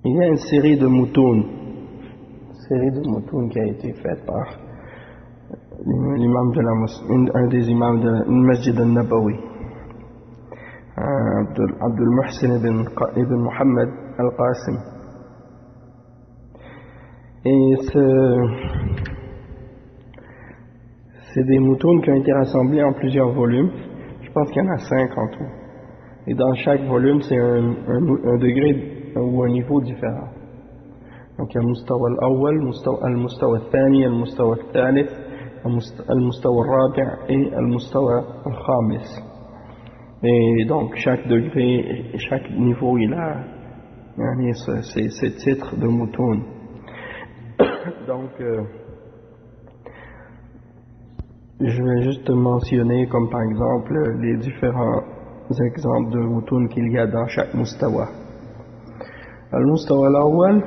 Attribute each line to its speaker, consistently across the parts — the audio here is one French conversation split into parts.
Speaker 1: Il y a une série de moutons qui a été faite par l'imam de un des imams de Masjid al-Nabawi, Abdul Muhsin ibn Muhammad al-Qasim. Et c'est des moutons qui ont été rassemblés en plusieurs volumes. Je pense qu'il y en a 5 en tout. Et dans chaque volume, c'est un degré ou un niveau différent. Donc il y a al-Mustawa al-Awwal, al-Mustawa al-Thani, al-Mustawa al-Thalith, al-Mustawa al-Rabi' et al-Mustawa al-Khamis. Et donc chaque degré, chaque niveau, il a ses titres de moutons. Donc je vais juste mentionner comme par exemple les différents exemples de moutons qu'il y a dans chaque mustawa. Al-Mustawa al-Awwal,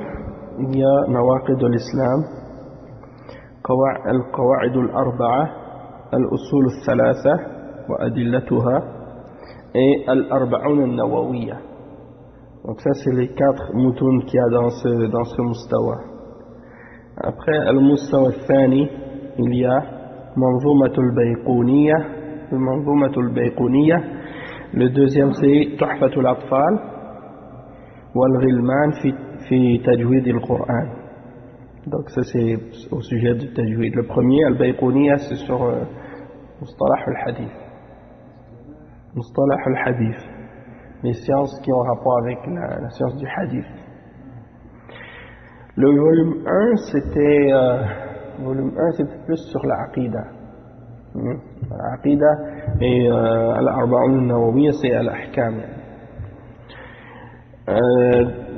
Speaker 1: il y a Nawaqid al-Islam, Al-Qawa'id al-Arba'a, Al-Usul al-Thalatha wa Adillatuha et Al-Arba'un al-Nawawiyya. Donc ça c'est les 4 moutons qu'il y a dans ce mustawa. Après Al-Mustawa al-Thani, il y a Manzumatul Bayquniyya. Le deuxième c'est Tuhfatul Atfal wal-Ghilman fi Tajwid al-Qur'an. Donc ça c'est au sujet du Tajwid. Le premier, Al-Bayquniyya, c'est sur Mustalah al-Hadith. Mustalah al-Hadith, les sciences qui ont rapport avec la science du Hadith. Le volume 1 c'était plus sur la Aqidah. Al-Aqidah et Al-Arba'un al-Nawawiyya c'est Al-Ahkam.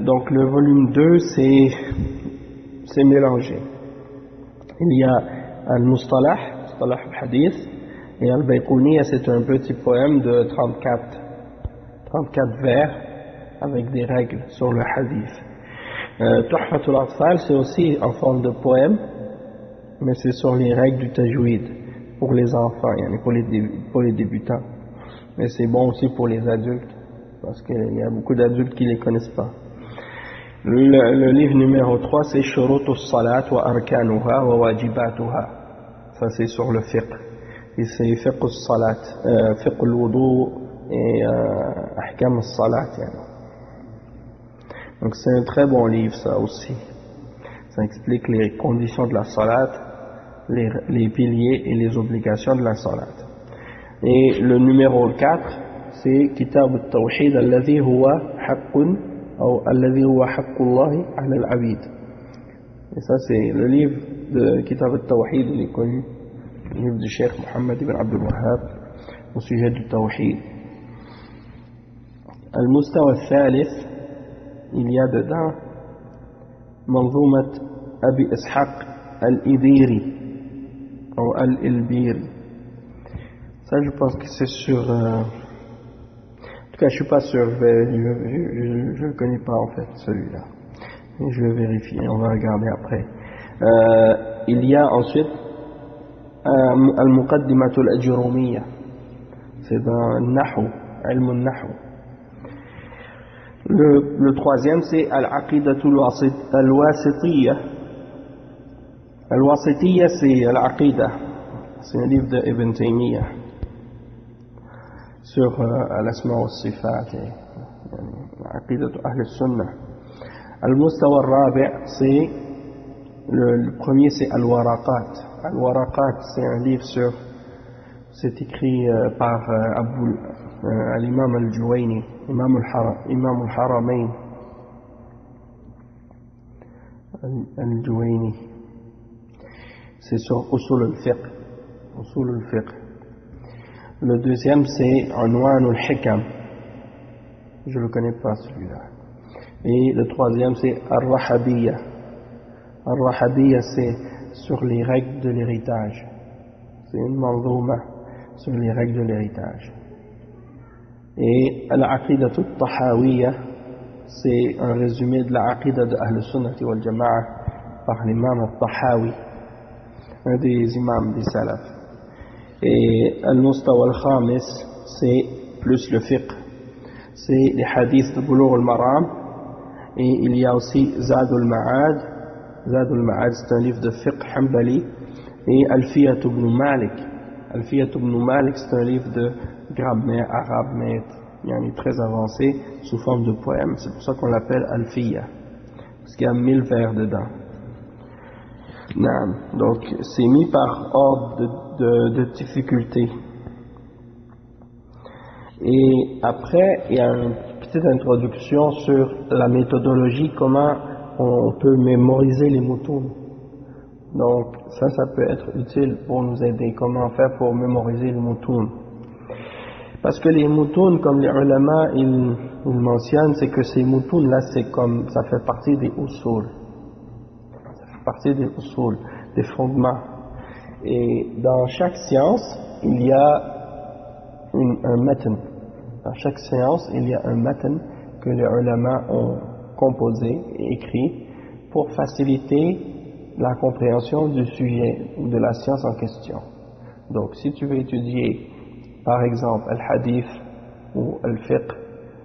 Speaker 1: Donc le volume 2 c'est mélangé. Il y a Al-Mustalah al-Hadith et Al-Bayquniyya, c'est un petit poème de 34 vers avec des règles sur le hadith. Tuhfatul Atfal, c'est aussi en forme de poème, mais c'est sur les règles du tajwid pour les enfants, pour les débutants. Mais c'est bon aussi pour les adultes, parce qu'il y a beaucoup d'adultes qui ne les connaissent pas. Le livre numéro 3, c'est Shurutus Salat wa Arkanuha wa Wajibatuha. Ça c'est sur le fiqh. Et c'est fiqh al-salat, fiqh al-wudu et ahkam al-salat. Donc c'est un très bon livre ça aussi. Ça explique les conditions de la salat, les piliers et les obligations de la salat. Et le numéro 4, c'est Kitab al-Tawhid alladhi huwa haqqun ou alladhi huwa haqqullahi ala al-abid. Et ça c'est le livre de Kitab al-Tawhid, il est connu, le livre du Cheikh Mohammed ibn Abdul Wahhab au sujet du Tawhid. Al-Mustawa al-Thalith, il y a dedans Manzumat Abi Ishaq al-Idiri ou al-Ilbiri. Ça je pense que c'est sur en tout cas je suis pas sûr, je ne le connais pas en fait celui-là, et je vais vérifier, on va regarder après. Il y a ensuite Al-Muqaddimatul Ajurumiyya, c'est dans Nahu, Ilm al-Nahu. Le troisième c'est Al-Aqidatul Al-Wasitiyya. Al-Wasitiyya c'est Al-Aqidah, c'est un livre de Ibn Taymiyyah sur Al-Asma wa Sifat, Aqidatul Ahl al-Sunnah. Al-Mustawa al-Rabi', c'est le premier c'est Al-Waraqat. Al-Waraqat c'est un livre c'est écrit par l'imam al-Juwayni, imam al-Haramayn al-Juwayni. C'est sur Usul al-Fiqh. Le deuxième c'est Unwan al-Hikam, je le connais pas celui-là. Et le troisième c'est Al-Rahabiyya. Al-Rahabiyya c'est sur les règles de l'héritage, c'est une manzouma sur les règles de l'héritage. Et Al-Aqidat al-Tahawiyya, c'est un résumé de la Aqidah de Ahl Sunnah wal Jama'a par l'imam al-Tahawi, un des imams des Salaf. Et Al-Mustawa al-Khamis, c'est plus le fiqh, c'est les hadiths de Bulugh al-Maram Et il y a aussi Zad al-Ma'ad. Zad al-Ma'ad, c'est un livre de fiqh hanbali. Et Alfiyat ibn Malik. Alfiyat ibn Malik, c'est un livre de grammaire arabe, mais très avancé, sous forme de poème. C'est pour ça qu'on l'appelle Alfiya, parce qu'il y a 1000 vers dedans. Donc, c'est mis par ordre de difficulté. Et après, il y a une petite introduction sur la méthodologie, comment on peut mémoriser les moutons. Donc, ça peut être utile pour nous aider. Comment faire pour mémoriser les moutons. Parce que les moutons, comme les ulama, ils mentionnent, c'est que ces moutons-là, ça fait partie des usul. Ça fait partie des usul, des fondements. Et dans chaque science, il y a un matan. Dans chaque science, il y a un matan que les ulama ont composé et écrit pour faciliter la compréhension du sujet ou de la science en question. Donc, si tu veux étudier, par exemple, al-hadith ou al-fiqh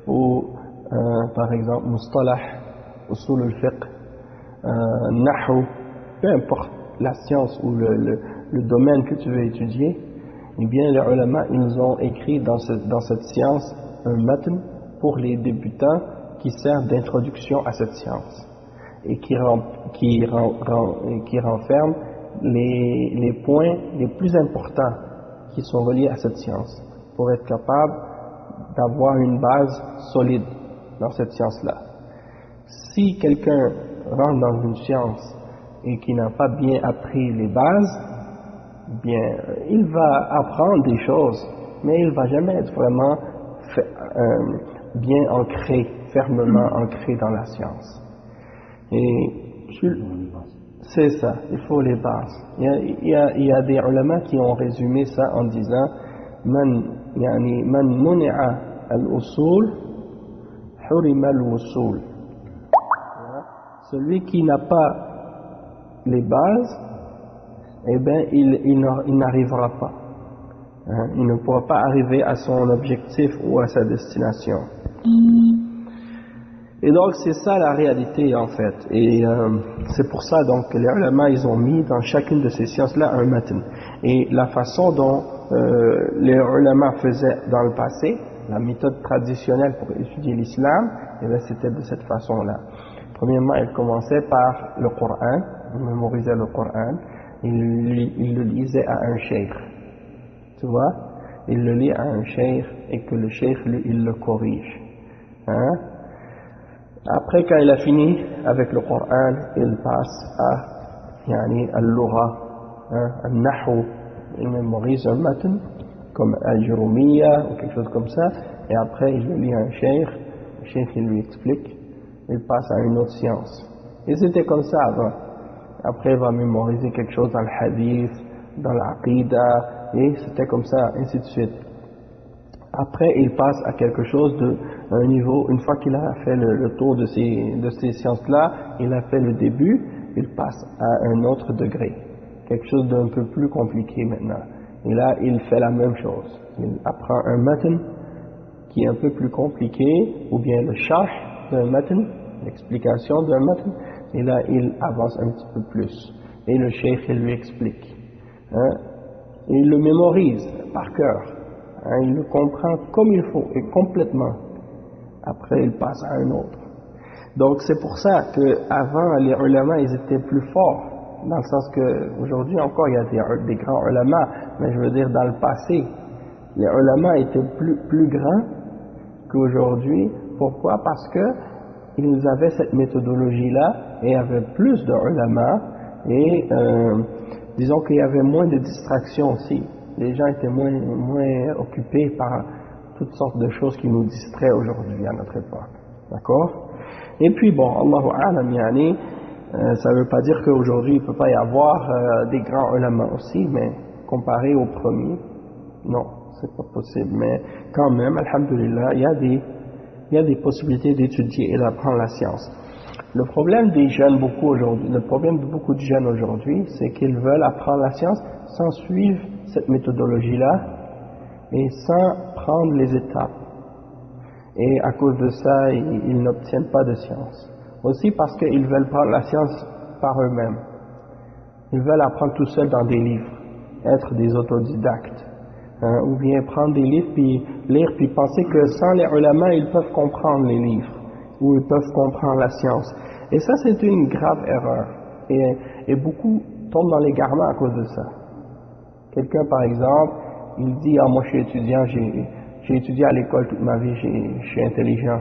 Speaker 1: ou par exemple, mustalah, usul al-fiqh, nahu, peu importe la science ou le domaine que tu veux étudier, eh bien, les ulama, ils ont écrit dans cette science un matan pour les débutants qui sert d'introduction à cette science et qui renferme les points les plus importants qui sont reliés à cette science pour être capable d'avoir une base solide dans cette science-là. Si quelqu'un rentre dans une science et qui n'a pas bien appris les bases, bien, il va apprendre des choses, mais il ne va jamais être vraiment bien ancré, fermement ancré dans la science. Et c'est ça, il faut les bases. Il y a des ulama qui ont résumé ça en disant man muni'a al-usul hurima al-wusul. Celui qui n'a pas les bases, eh bien, il n'arrivera pas. Il ne pourra pas arriver à son objectif ou à sa destination. Et donc, c'est ça la réalité, en fait. Et c'est pour ça donc, que les ulama, ils ont mis dans chacune de ces sciences-là un matan. Et la façon dont les ulama faisaient dans le passé, la méthode traditionnelle pour étudier l'islam, eh bien, c'était de cette façon-là. Premièrement, ils commençaient par le Coran, ils mémorisaient le Coran, ils le lisaient à un cheikh. Tu vois, il le lit à un cheikh et que le cheikh, lui, il le corrige. Après, quand il a fini avec le Coran, il passe à al-lugha, al-nahu, il mémorise un matan, comme al-jurumiyya ou quelque chose comme ça, et après il le lit à un cheikh, le cheikh il lui explique, il passe à une autre science. Et c'était comme ça avant. Après il va mémoriser quelque chose dans le hadith, dans l'aqida, et c'était comme ça, ainsi de suite. Après, il passe à quelque chose un niveau, une fois qu'il a fait le tour de ces sciences-là, il a fait le début, il passe à un autre degré. Quelque chose d'un peu plus compliqué maintenant. Et là, il fait la même chose. Il apprend un matan qui est un peu plus compliqué, ou bien le sharh d'un matan, l'explication d'un matan, et là, il avance un petit peu plus. Et le cheikh, il lui explique. Et il le mémorise par cœur. Il le comprend comme il faut et complètement. Après, il passe à un autre. Donc, c'est pour ça qu'avant, les ulama, ils étaient plus forts. Dans le sens qu'aujourd'hui encore, il y a des grands ulama. Mais je veux dire, dans le passé, les ulama étaient plus grands qu'aujourd'hui. Pourquoi? Parce qu'ils avaient cette méthodologie-là et il y avait plus de ulama. Et disons qu'il y avait moins de distractions aussi. Les gens étaient moins occupés par toutes sortes de choses qui nous distraient aujourd'hui à notre époque. D'accord? Et puis bon, Allahu A'lam, ça ne veut pas dire qu'aujourd'hui il ne peut pas y avoir des grands ulama aussi, mais comparé aux premiers, non, c'est pas possible. Mais quand même, alhamdulillah, il y a des possibilités d'étudier et d'apprendre la science. Le problème des jeunes le problème de beaucoup de jeunes aujourd'hui, c'est qu'ils veulent apprendre la science sans suivre cette méthodologie-là et sans prendre les étapes. Et à cause de ça, ils n'obtiennent pas de science. Aussi parce qu'ils veulent prendre la science par eux-mêmes. Ils veulent apprendre tout seuls dans des livres, être des autodidactes. Ou bien prendre des livres, puis lire, puis penser que sans les ulama, ils peuvent comprendre les livres, ou ils peuvent comprendre la science. Et ça, c'est une grave erreur. Et beaucoup tombent dans l'égarement à cause de ça. Quelqu'un, par exemple, il dit « Ah, moi je suis étudiant, j'ai étudié à l'école toute ma vie, je suis intelligent.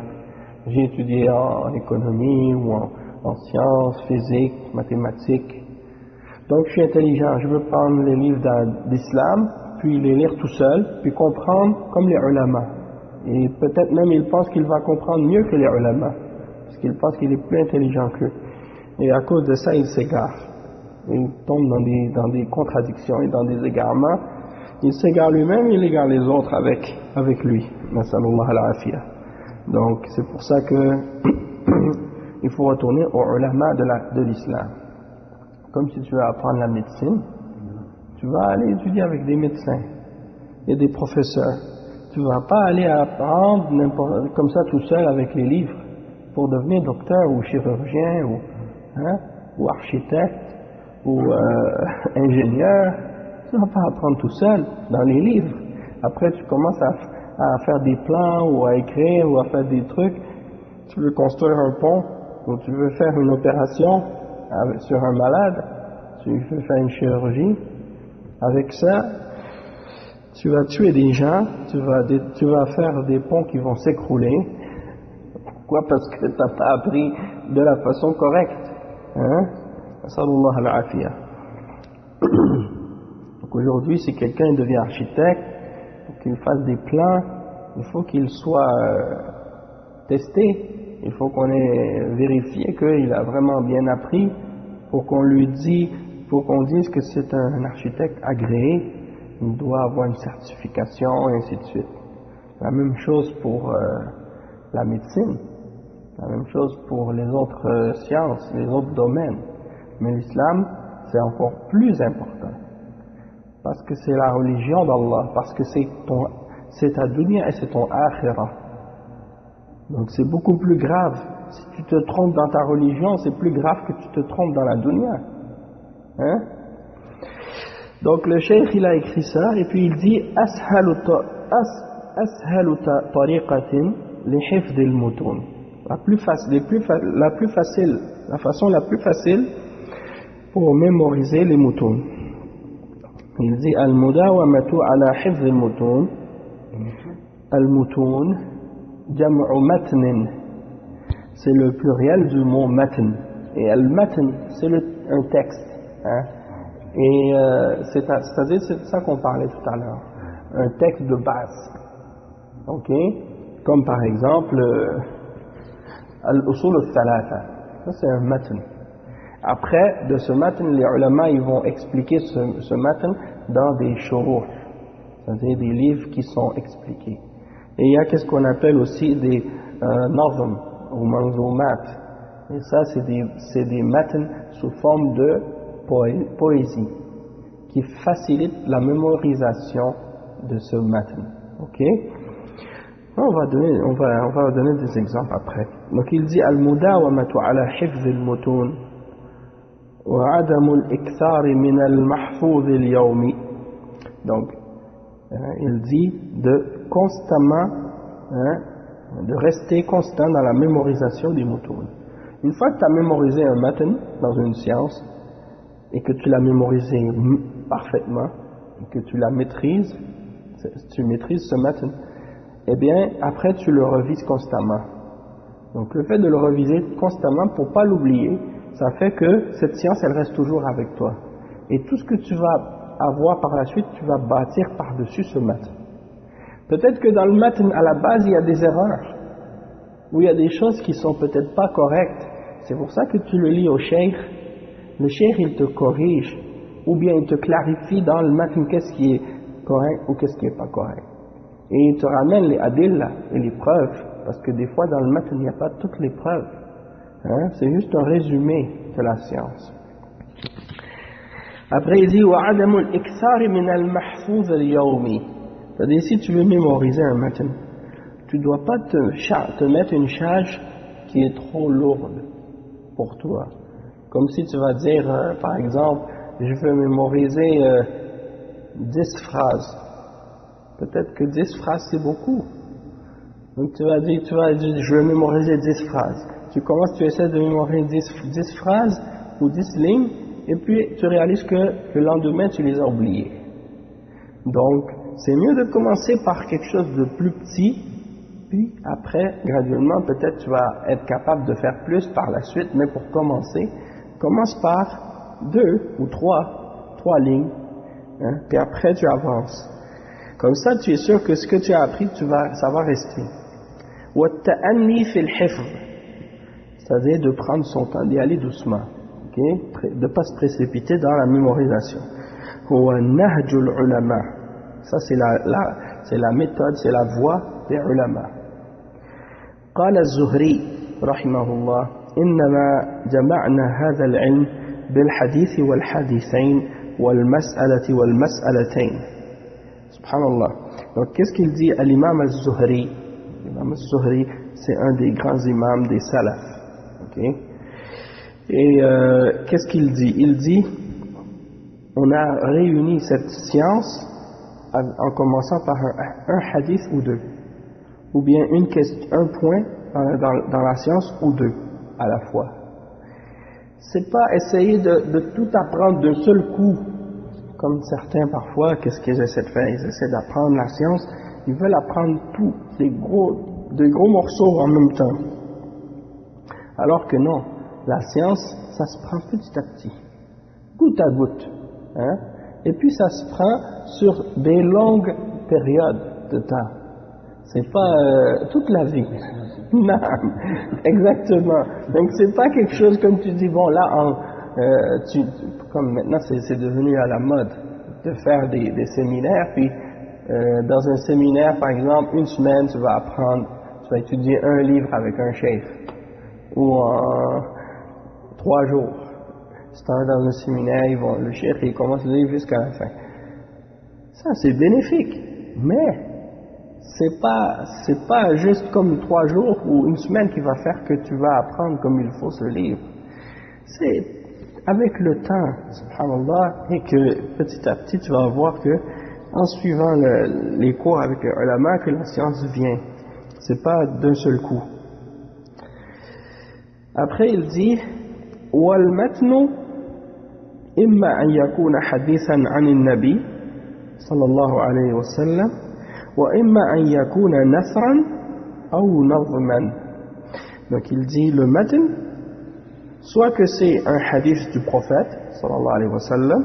Speaker 1: J'ai étudié en économie ou en sciences, physique, mathématiques. Donc je suis intelligent, je veux prendre les livres d'islam, puis les lire tout seul, puis comprendre comme les ulama. Et peut-être même il pense qu'il va comprendre mieux que les ulama, parce qu'il pense qu'il est plus intelligent qu'eux. Et à cause de ça, il s'égare. Il tombe dans des contradictions et dans des égarements. Il s'égare lui-même, il égare les autres avec lui. Nasallallahu al-afiyah. Donc c'est pour ça que il faut retourner aux ulama de l'islam. Comme si tu veux apprendre la médecine, tu vas aller étudier avec des médecins et des professeurs. Tu ne vas pas aller apprendre comme ça tout seul avec les livres pour devenir docteur ou chirurgien ou architecte ou ingénieur. Tu ne vas pas apprendre tout seul dans les livres. Après tu commences à faire des plans ou à écrire ou à faire des trucs. Tu veux construire un pont ou tu veux faire une opération sur un malade, tu veux faire une chirurgie. Avec ça, tu vas tuer des gens, tu vas faire des ponts qui vont s'écrouler. Pourquoi? Parce que tu n'as pas appris de la façon correcte. Sallallahu al-afiyah. Donc aujourd'hui, si quelqu'un devient architecte, pour qu'il fasse des plans, il faut qu'il soit testé. Il faut qu'on ait vérifié qu'il a vraiment bien appris pour qu'on dise que c'est un architecte agréé. Il doit avoir une certification et ainsi de suite. La même chose pour la médecine, la même chose pour les autres sciences, les autres domaines. Mais l'islam, c'est encore plus important. Parce que c'est la religion d'Allah, parce que c'est ta dunya et c'est ton akhirah. Donc c'est beaucoup plus grave. Si tu te trompes dans ta religion, c'est plus grave que tu te trompes dans la dunya. Donc le cheikh il a écrit ça et puis il dit ashalu tariqatin li hifdh al-mutun. La façon la plus facile pour mémoriser les mutun. Il dit al-mudawamatu ala hifdh al-mutun. Al-mutun jam'u matn. C'est le pluriel du mot matn. Et al-matn c'est un texte. Et c'est-à-dire c'est de ça qu'on parlait tout à l'heure, un texte de base, ok, comme par exemple al-usul al-thalatha, ça c'est un matn. Après de ce matn, les ulama ils vont expliquer ce matn dans des shuruh, c'est-à-dire des livres qui sont expliqués. Et il y a qu'est-ce qu'on appelle aussi des nazm ou manzoumat, et ça c'est des matns sous forme de poésie qui facilite la mémorisation de ce matn. Ok? On va donner des exemples après. Donc il dit al-mudawamatu ala hifz al-mutun wa adam al-ikthar min al-mahfuz al-yawmi. Donc il dit de constamment de rester constant dans la mémorisation des mutun. Une fois que tu as mémorisé un matn dans une science et que tu l'as mémorisé parfaitement, et que tu la maîtrises, tu maîtrises ce matn, eh bien après tu le revises constamment. Donc le fait de le reviser constamment pour pas l'oublier, ça fait que cette science elle reste toujours avec toi. Et tout ce que tu vas avoir par la suite, tu vas bâtir par-dessus ce matn. Peut-être que dans le matn à la base il y a des erreurs, ou il y a des choses qui sont peut-être pas correctes. C'est pour ça que tu le lis au cheikh. Le cheikh il te corrige, ou bien il te clarifie dans le matn qu'est-ce qui est correct ou qu'est-ce qui n'est pas correct. Et il te ramène les adillah et les preuves, parce que des fois dans le matn il n'y a pas toutes les preuves. C'est juste un résumé de la science. Après il dit وَعَدَمُ الْإِكْثَارِ مِنَ الْمَحْفُوظِ الْيَوْمِ. C'est-à-dire si tu veux mémoriser un matn, tu ne dois pas te mettre une charge qui est trop lourde. pour toi. Comme si tu vas dire, par exemple, je veux mémoriser 10 phrases. Peut-être que 10 phrases c'est beaucoup. Donc tu vas dire, je veux mémoriser 10 phrases. Tu commences, tu essaies de mémoriser 10 phrases ou 10 lignes, et puis tu réalises que le lendemain tu les as oubliées. Donc c'est mieux de commencer par quelque chose de plus petit, puis après, graduellement, peut-être tu vas être capable de faire plus par la suite, mais pour commencer, commence par 2 ou 3 lignes, hein, puis après tu avances. Comme ça, tu es sûr que ce que tu as appris, ça va rester. وَالتَّأَنِّي فِي الْحِفْظِ, c'est-à-dire de prendre son temps, d'y aller doucement, okay? De ne pas se précipiter dans la mémorisation. هو نهج العلماء, ça c'est la méthode, c'est la voie des ulama. قال الزهري رحمه الله إنما جمعنا هذا العلم بالحديث والحديثين والمسألة والمسألتين. Subhanallah. Donc qu'est-ce qu'il dit à l'imam al-Zuhri? L'imam al-Zuhri, c'est un des grands imams des salafs. Okay? Et qu'est-ce qu'il dit? Il dit, on a réuni cette science en commençant par un hadith ou deux, ou bien un point dans la science ou deux à la fois. C'est pas essayer de tout apprendre d'un seul coup, comme certains parfois. Qu'est-ce qu'ils essaient de faire? Ils essaient d'apprendre la science, ils veulent apprendre tout, des gros morceaux en même temps. Alors que non, la science, ça se prend petit à petit, goutte à goutte, hein? Et puis ça se prend sur des longues périodes de temps. C'est pas toute la vie. Non, exactement. Donc c'est pas quelque chose comme tu dis, bon là, comme maintenant c'est devenu à la mode de faire des séminaires, puis dans un séminaire par exemple, une semaine tu vas étudier un livre avec un cheikh, ou en 3 jours. Dans un séminaire, le cheikh il commence le livre jusqu'à la fin. Ça c'est bénéfique, mais c'est pas juste comme 3 jours ou une semaine qui va faire que tu vas apprendre comme il faut ce livre. C'est avec le temps, subhanallah, et que petit à petit tu vas voir que en suivant les cours avec les ulama que la science vient. C'est pas d'un seul coup. Après il dit والمتن إما أن يكون حديثا عن النبي صلى الله عليه وسلم وإما أن يكون نثرا أو نظما. Donc il dit le matn, soit que c'est un hadith du prophète sallallahu alayhi wa sallam,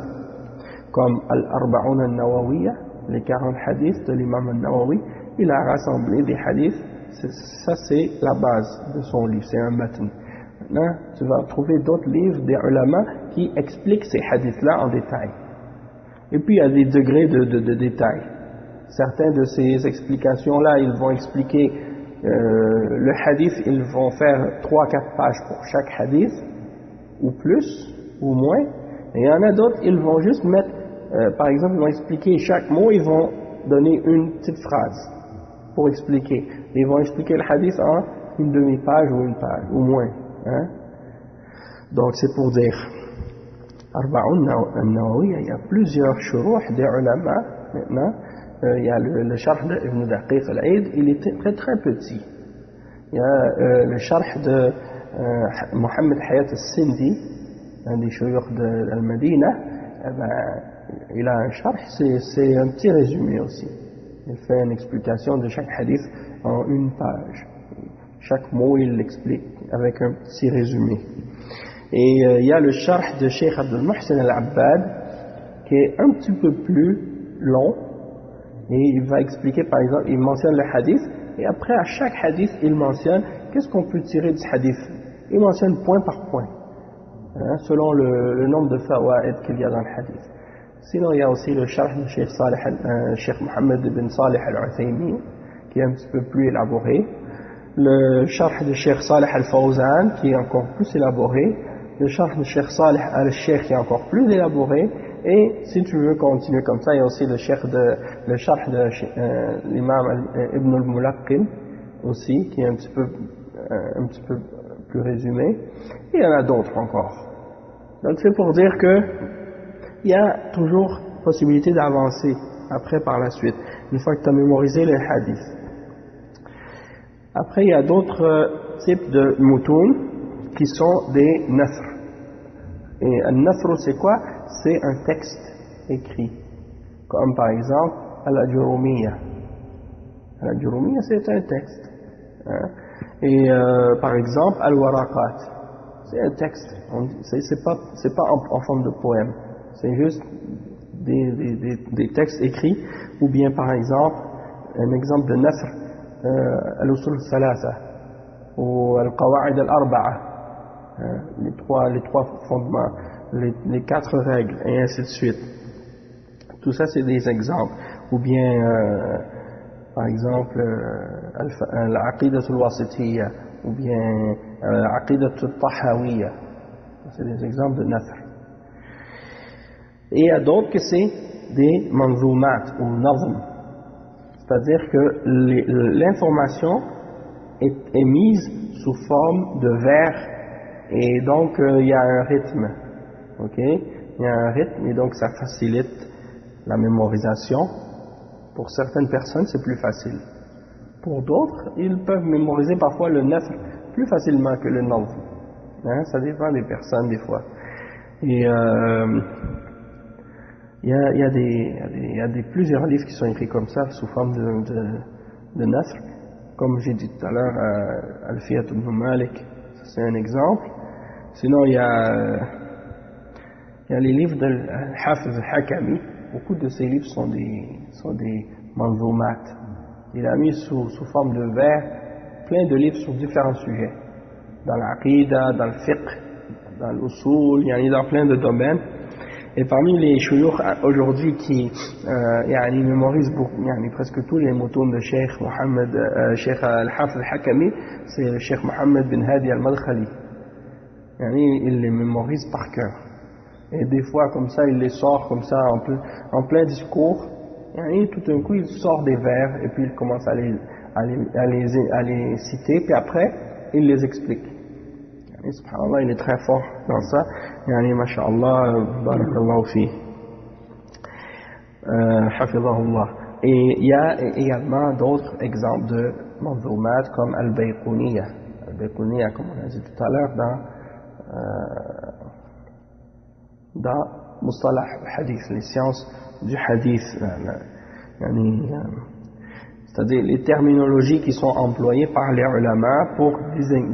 Speaker 1: comme al-Arba'un al-Nawawiyya, les 40 hadiths de l'imam al-Nawawi, il a rassemblé des hadiths, ça c'est la base de son livre, c'est un matn. Maintenant, tu vas trouver d'autres livres des ulama qui expliquent ces hadiths-là en détail. Et puis il y a des degrés de détail. Certains de ces explications-là, ils vont expliquer le hadith, ils vont faire 3-4 pages pour chaque hadith, ou plus, ou moins. Et il y en a d'autres, ils vont juste mettre, par exemple, ils vont expliquer chaque mot, ils vont donner une petite phrase pour expliquer. Ils vont expliquer le hadith en une demi-page ou une page, ou moins. Hein? Donc c'est pour dire Arba'un al-Nawawiyya, il y a plusieurs shuruh des ulama maintenant. Il y a le sharh de Ibn Daqiq al-Aid, il est très très petit. Il y a le sharh de Mohammed Hayat al-Sindi, un des shuyukh de Al-Madina. Il a un sharh, c'est un petit résumé aussi. Il fait une explication de chaque hadith en une page. Chaque mot il l'explique avec un petit résumé. Et il y a le sharh de Cheikh Abdul Muhsin al-Abbad qui est un petit peu plus long, et il va expliquer, par exemple, il mentionne le hadith, et après à chaque hadith il mentionne qu'est-ce qu'on peut tirer du hadith. Il mentionne point par point, hein, selon le nombre de fawaid qu'il y a dans le hadith. Sinon il y a aussi le sharh de Cheikh Mohammed ibn Salih al-Uthaymin qui est un petit peu plus élaboré, le sharh de Cheikh Salih al-Fawzan qui est encore plus élaboré, le sharh de Cheikh Salih al-Sheikh qui est encore plus élaboré, et si tu veux continuer comme ça, il y a aussi le sharh de l'imam Ibn al-Mulaqqin aussi, qui est un petit peu plus résumés, et il y en a d'autres encore. Donc c'est pour dire que il y a toujours possibilité d'avancer après par la suite, une fois que tu as mémorisé les hadiths. Après il y a d'autres types de mutoun qui sont des nasr. Et un nasr c'est quoi? C'est un texte écrit, comme par exemple al-Ajurumiyya. Al-Ajurumiyya c'est un texte, hein? Et par exemple al-Waraqat, c'est un texte, c'est pas en forme de poème, c'est juste des textes écrits. Ou bien par exemple un exemple de nasr, al-Usul al-Thalatha ou al-Qawa'id al-Arba'a, les trois fondements, les 4 règles, et ainsi de suite. Tout ça c'est des exemples. Ou bien par exemple al-Aqidah al-Wasitiyya, ou bien al-Aqidah al-Tahawiyya. C'est des exemples de nasr. Et il y a d'autres que c'est des manzoumat ou nazm, c'est-à-dire que l'information est mise sous forme de vers, et donc il y a un rythme, ok? Il y a un rythme, et donc ça facilite la mémorisation. Pour certaines personnes c'est plus facile, pour d'autres ils peuvent mémoriser parfois le nasr plus facilement que le nazm, hein? Ça dépend des personnes des fois. Et il y a plusieurs livres qui sont écrits comme ça, sous forme de nasr, comme j'ai dit tout à l'heure, Alfiyat ibn Malik, c'est un exemple. Sinon il y a les livres de Hafiz al-Hakami. Beaucoup de ces livres sont des manzoumat. Il a mis sous forme de vers plein de livres sur différents sujets, dans l'aqida, dans le fiqh, dans l'usul, il y en a dans plein de domaines. Et parmi les shuyukh aujourd'hui qui mémorisent presque tous les moutons de Cheikh Al-Hafiz Al-Hakami, c'est le Cheikh Mohammed bin Hadi Al-Madkhali. Il les mémorise par cœur. Et des fois comme ça, il les sort comme ça en plein discours. Et tout d'un coup, il sort des vers et puis il commence à les citer, puis après, il les explique. Subhanallah, il est très fort dans ça. Masha'Allah, barakallahu fi. Hafizahullah. Et il y a également d'autres exemples de manzoumat comme al-Bayquniyya. Al-Bayquniyya, comme on a dit tout à l'heure, dans Mustalah al-Hadith, les sciences du hadith, c'est-à-dire les terminologies qui sont employées par les ulama pour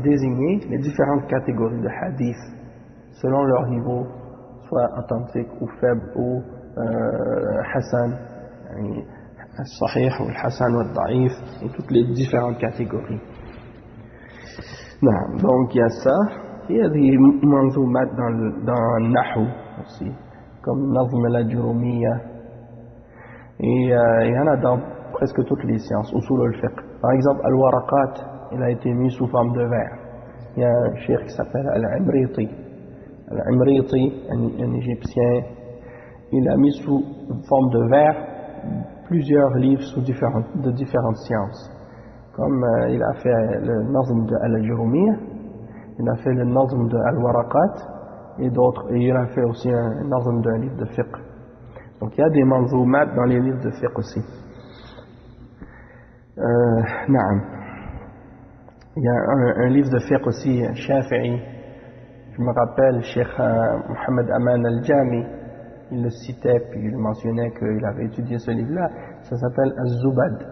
Speaker 1: désigner les différentes catégories de hadith selon leur niveau, soit authentique ou faible ou hasan, sahih ou hasan ou da'if, et toutes les différentes catégories. Donc il y a ça. Il y a des manzoumat dans Nahu aussi, comme Nazm al-Ajurumiyya, et il y en a dans presque toutes les sciences, usul al-fiqh. Par exemple, al-Waraqat, il a été mis sous forme de vers. Il y a un cheikh qui s'appelle Al-Imriti. Al-Imriti, un égyptien, il a mis sous forme de vers plusieurs livres de différentes sciences. Comme il a fait le Nazm de Al-Ajurumiyya, il a fait le nazm de Al-Waraqat et d'autres, et il a fait aussi un nazm d'un livre de fiqh. Donc il y a des manzoumat dans les livres de fiqh aussi. Naam. Il y a un livre de fiqh aussi, Shafi'i. Je me rappelle, Cheikh Mohammed Aman al-Jami, il le citait, puis il mentionnait qu'il avait étudié ce livre-là. Ça s'appelle Az-Zubad.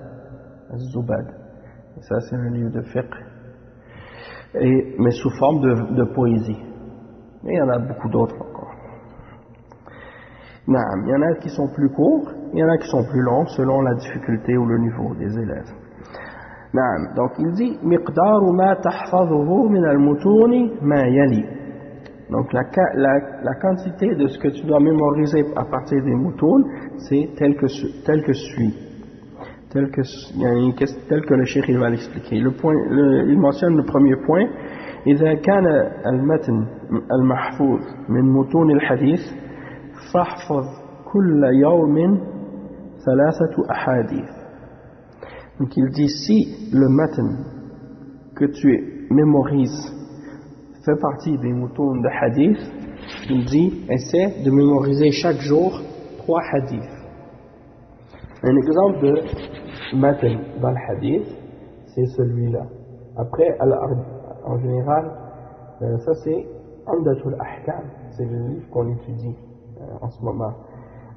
Speaker 1: Az-Zubad. Et ça, c'est un livre de fiqh. Mais sous forme de poésie. Mais il y en a beaucoup d'autres encore. Il y en a qui sont plus courts, il y en a qui sont plus longs selon la difficulté ou le niveau des élèves. Donc il dit مقدار ما تحفظه من المتون ما يلي. Donc la quantité de ce que tu dois mémoriser à partir des moutons, c'est tel que suit. Tel que le cheikh il va l'expliquer. Il mentionne le premier point. إذا كان المتن المحفوظ من متون الحديث فاحفظ كل يوم 3 أحاديث. Donc il dit, si le matin que tu mémorises fait partie des moutons de hadith. Il dit, essaie de mémoriser chaque jour 3 hadiths. Un exemple de matin dans le hadith, c'est celui-là. Après, en général, ça c'est Umdatul Ahkam, c'est le livre qu'on étudie en ce moment,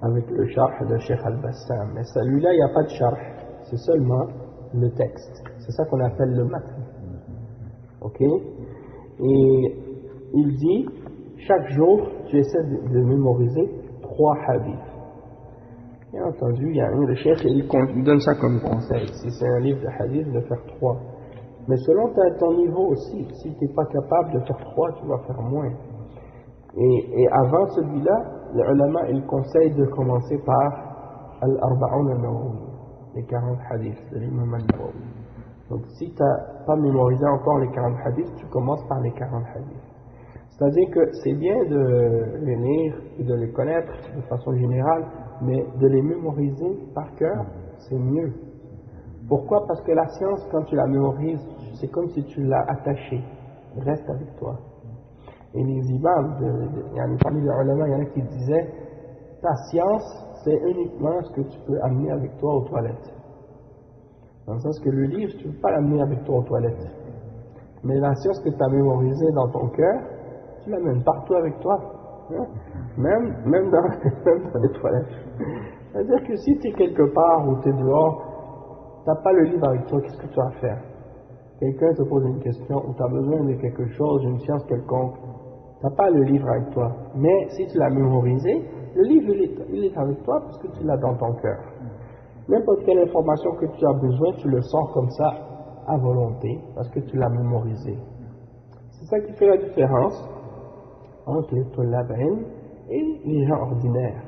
Speaker 1: avec le sharh de Cheikh Al-Bassam. Mais celui-là, il n'y a pas de sharh, c'est seulement le texte. C'est ça qu'on appelle le matn. Ok? Et il dit, chaque jour, tu essaies de mémoriser 3 hadiths. Bien entendu, il y a le cheikh, il donne ça comme conseil. Si c'est un livre de hadith, de faire 3. Mais selon ton niveau aussi, si tu n'es pas capable de faire 3, tu vas faire moins. Et avant celui-là, les ulama, ils conseillent de commencer par Al-Arba'un al-Nawawi, les 40 hadiths de l'imam al-Nawawi. Donc si tu n'as pas mémorisé encore les 40 hadiths, tu commences par les 40 hadiths. C'est-à-dire que c'est bien de les lire et de les connaître de façon générale, mais de les mémoriser par cœur, c'est mieux. Pourquoi? Parce que la science, quand tu la mémorises, c'est comme si tu l'as attachée, elle reste avec toi. Et les imams, parmi les ulama, il y en a qui disaient, ta science, c'est uniquement ce que tu peux amener avec toi aux toilettes. Dans le sens que le livre, tu ne peux pas l'amener avec toi aux toilettes. Mais la science que tu as mémorisée dans ton cœur, tu l'amènes partout avec toi. Hein? Même dans les toilettes. C'est-à-dire que si tu es quelque part ou tu es dehors, tu n'as pas le livre avec toi, qu'est-ce que tu vas faire? Quelqu'un te pose une question ou tu as besoin de quelque chose, d'une science quelconque, tu n'as pas le livre avec toi. Mais si tu l'as mémorisé, le livre il est avec toi parce que tu l'as dans ton cœur. N'importe quelle information que tu as besoin, tu le sors comme ça à volonté parce que tu l'as mémorisé. C'est ça qui fait la différence entre les Tullab'in et les gens ordinaires.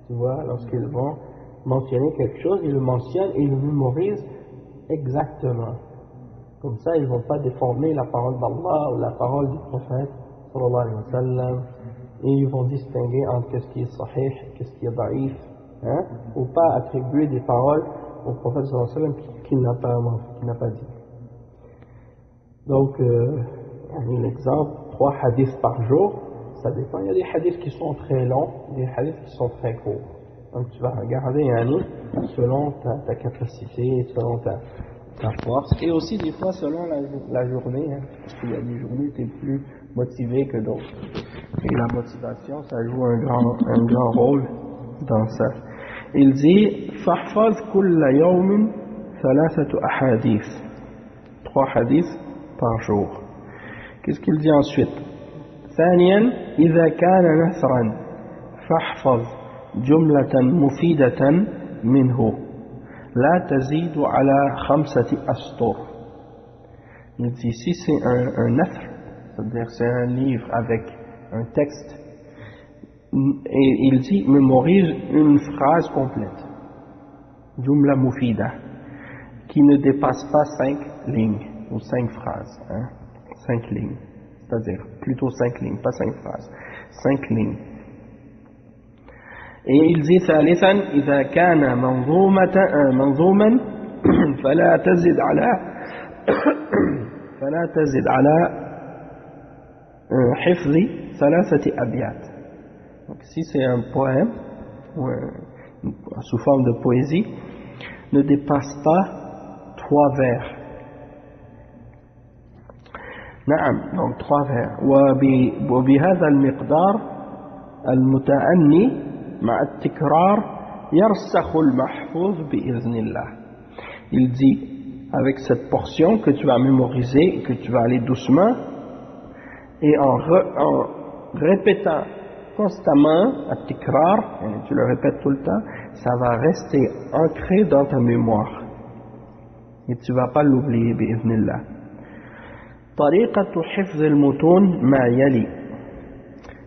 Speaker 1: Tu vois, lorsqu'ils vont mentionner quelque chose, ils le mentionnent et ils le mémorisent exactement. Comme ça, ils ne vont pas déformer la parole d'Allah ou la parole du prophète sallallahu alayhi wa sallam, et ils vont distinguer entre ce qui est sahih et ce qui est daïf, hein, ou pas attribuer des paroles au prophète sallallahu alayhi wa sallam qu'il n'a pas dit. Donc, l'exemple, 3 hadiths par jour, ça dépend. Il y a des hadiths qui sont très longs, des hadiths qui sont très courts. Donc tu vas regarder selon ta capacité, selon ta force, et aussi des fois selon la journée, hein, parce qu'il y a des journées où tu es plus motivé que d'autres. Et la motivation, ça joue un grand rôle dans ça. Il dit فَحْفَظْ كُلَّ يَوْمٍ 3 أحاديث. 3 hadiths par jour. Qu'est-ce qu'il dit ensuite? ثانيا إذا كان نثرا فاحفظ جملة مفيدة منه لا تزيد على 5 أسطر. Il dit si c'est un nathr, c'est-à-dire c'est un livre avec un texte, et il dit mémorise une phrase complète, jumla mufida, qui ne dépasse pas 5 lignes ou 5 phrases, hein, 5 lignes. C'est-à-dire plutôt 5 lignes, pas 5 phrases, 5 lignes. Et il dit ثالثا إذا كان منظوما فلا تزد على حفظ 3 أبيات. Donc si c'est un poème sous forme de poésie, ne dépasse pas 3 vers. نعم donc 3 vers. وبهذا المقدار المتأني مع التكرار يرسخ المحفوظ بإذن الله. Il dit avec cette portion que tu vas mémoriser et que tu vas aller doucement, et en répétant constamment التكرار, tu le répètes tout le temps, ça va rester ancré dans ta mémoire et tu ne vas pas l'oublier بإذن الله. طريقة حفظ المتون ما يلي.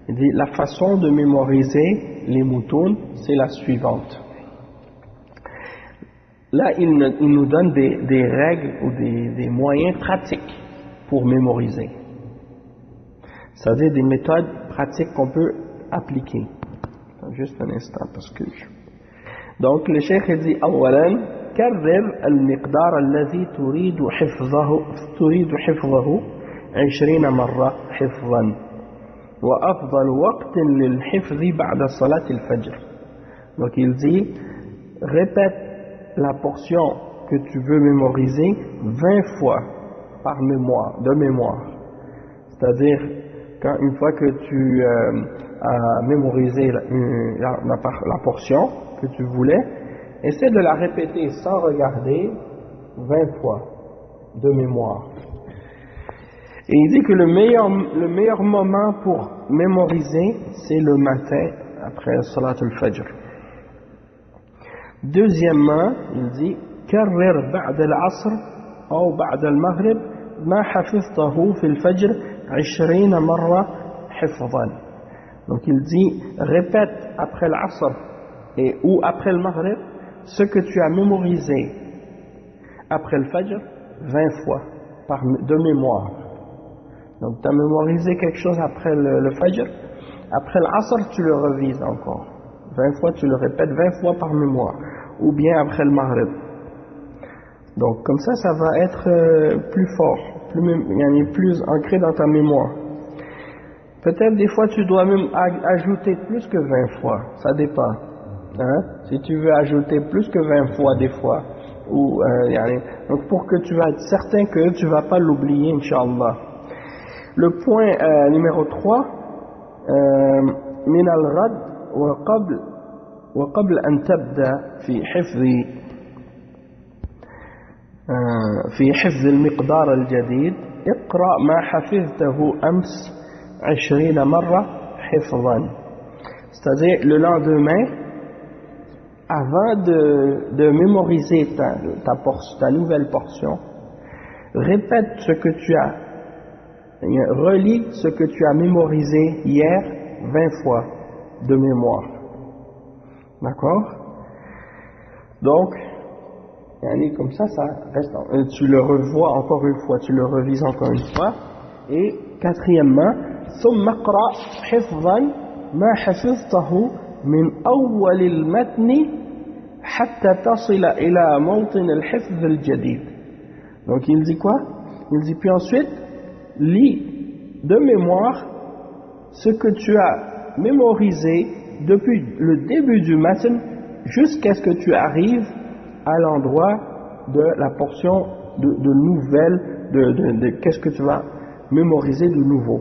Speaker 1: Il dit la façon de mémoriser les moutons, c'est la suivante. Là, il nous donne des règles ou des moyens pratiques pour mémoriser. C'est-à-dire des méthodes pratiques qu'on peut appliquer. Attends, juste un instant, parce que donc le cheikh dit أولا كرر المقدار الذي تريد حفظه 20 مرة حفظا وأفضل وقت للحفظ بعد صلاة الفجر. Donc il dit, répète la portion que tu veux mémoriser 20 fois par mémoire, de mémoire. C'est-à-dire, une fois que tu as mémorisé la portion que tu voulais, essaie de la répéter sans regarder 20 fois de mémoire. Et il dit que le meilleur moment pour mémoriser, c'est le matin après Salat al-Fajr. Deuxièmement, il dit كرر بعد العصر أو بعد المغرب ما حفظته في الفجر 20 مرة حفظا. Donc il dit répète après l'Asr et ou après le Maghrib ce que tu as mémorisé après le Fajr 20 fois de mémoire. Donc tu as mémorisé quelque chose après le Fajr, après l'Asr tu le revises encore 20 fois, tu le répètes 20 fois par mémoire, ou bien après le Maghrib. Donc comme ça va être plus fort, plus ancré dans ta mémoire. Peut-être des fois tu dois même ajouter plus que 20 fois, ça dépend. Hein? Si tu veux ajouter plus que 20 fois des fois, ou, donc pour que tu vas être certain que tu ne vas pas l'oublier, Inch'Allah. Le point numéro 3, من الغد وقبل أن تبدأ في حفظ المقدار الجديد اقرأ ما حفظته أمس 20 مرة حفظا. C'est-à-dire le lendemain, avant de mémoriser ta nouvelle portion, répète ce que tu as, relis ce que tu as mémorisé hier 20 fois de mémoire. D'accord? Donc, comme ça reste, tu le revois encore une fois, tu le revises encore une fois. Et quatrièmement, ثم اقرأ حفظا ما حفظته من أول المتن حتى تصل إلى موطن الحفظ الجديد. Donc il dit quoi? Il dit puis ensuite lis de mémoire ce que tu as mémorisé depuis le début du matin jusqu'à ce que tu arrives à l'endroit de la portion de nouvelle, de qu'est-ce que tu vas mémoriser de nouveau.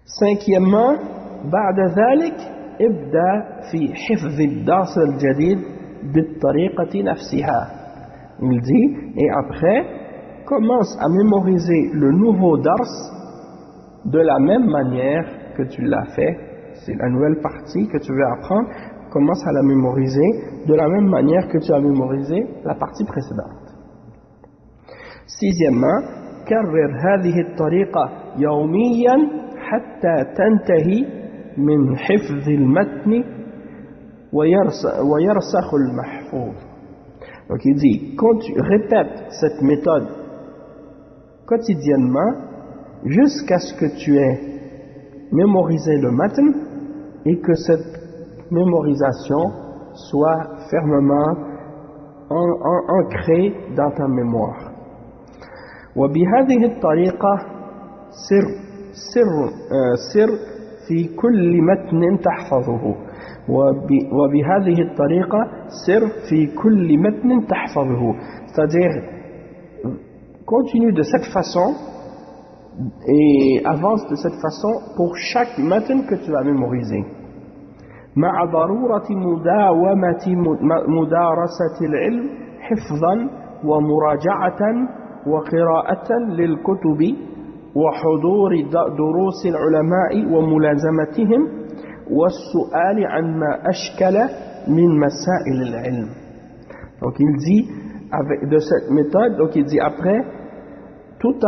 Speaker 1: Cinquièmement, بعد ذلك ابدأ في حفظ الدرس الجديد بالطريقة نفسها. Il dit, et après, commence à mémoriser le nouveau dars de la même manière que tu l'as fait. C'est la nouvelle partie que tu veux apprendre, commence à la mémoriser de la même manière que tu as mémorisé la partie précédente. Sixièmement, كرر هذه الطريقة يوميا حتى تنتهي من حفظ المتن ويرسخ المحفوظ. Donc il dit, quand tu répètes cette méthode quotidiennement jusqu'à ce que tu aies mémorisé le matn et que cette mémorisation soit fermement ancrée dans ta mémoire. وبهذه الطريقة سر في كل متن تحفظه. وبهذه الطريقة سر في كل متن تحفظه. C'est-à-dire, continue de cette façon et avance de cette façon pour chaque matn que tu vas mémoriser. مع ضرورة مدارسة العلم حفظا ومراجعة وقراءة للكتب وحضور دروس العلماء وملازمتهم والسؤال عن ما أشكل من مسائل العلم. Donc il dit de cette méthode, donc il dit après, tout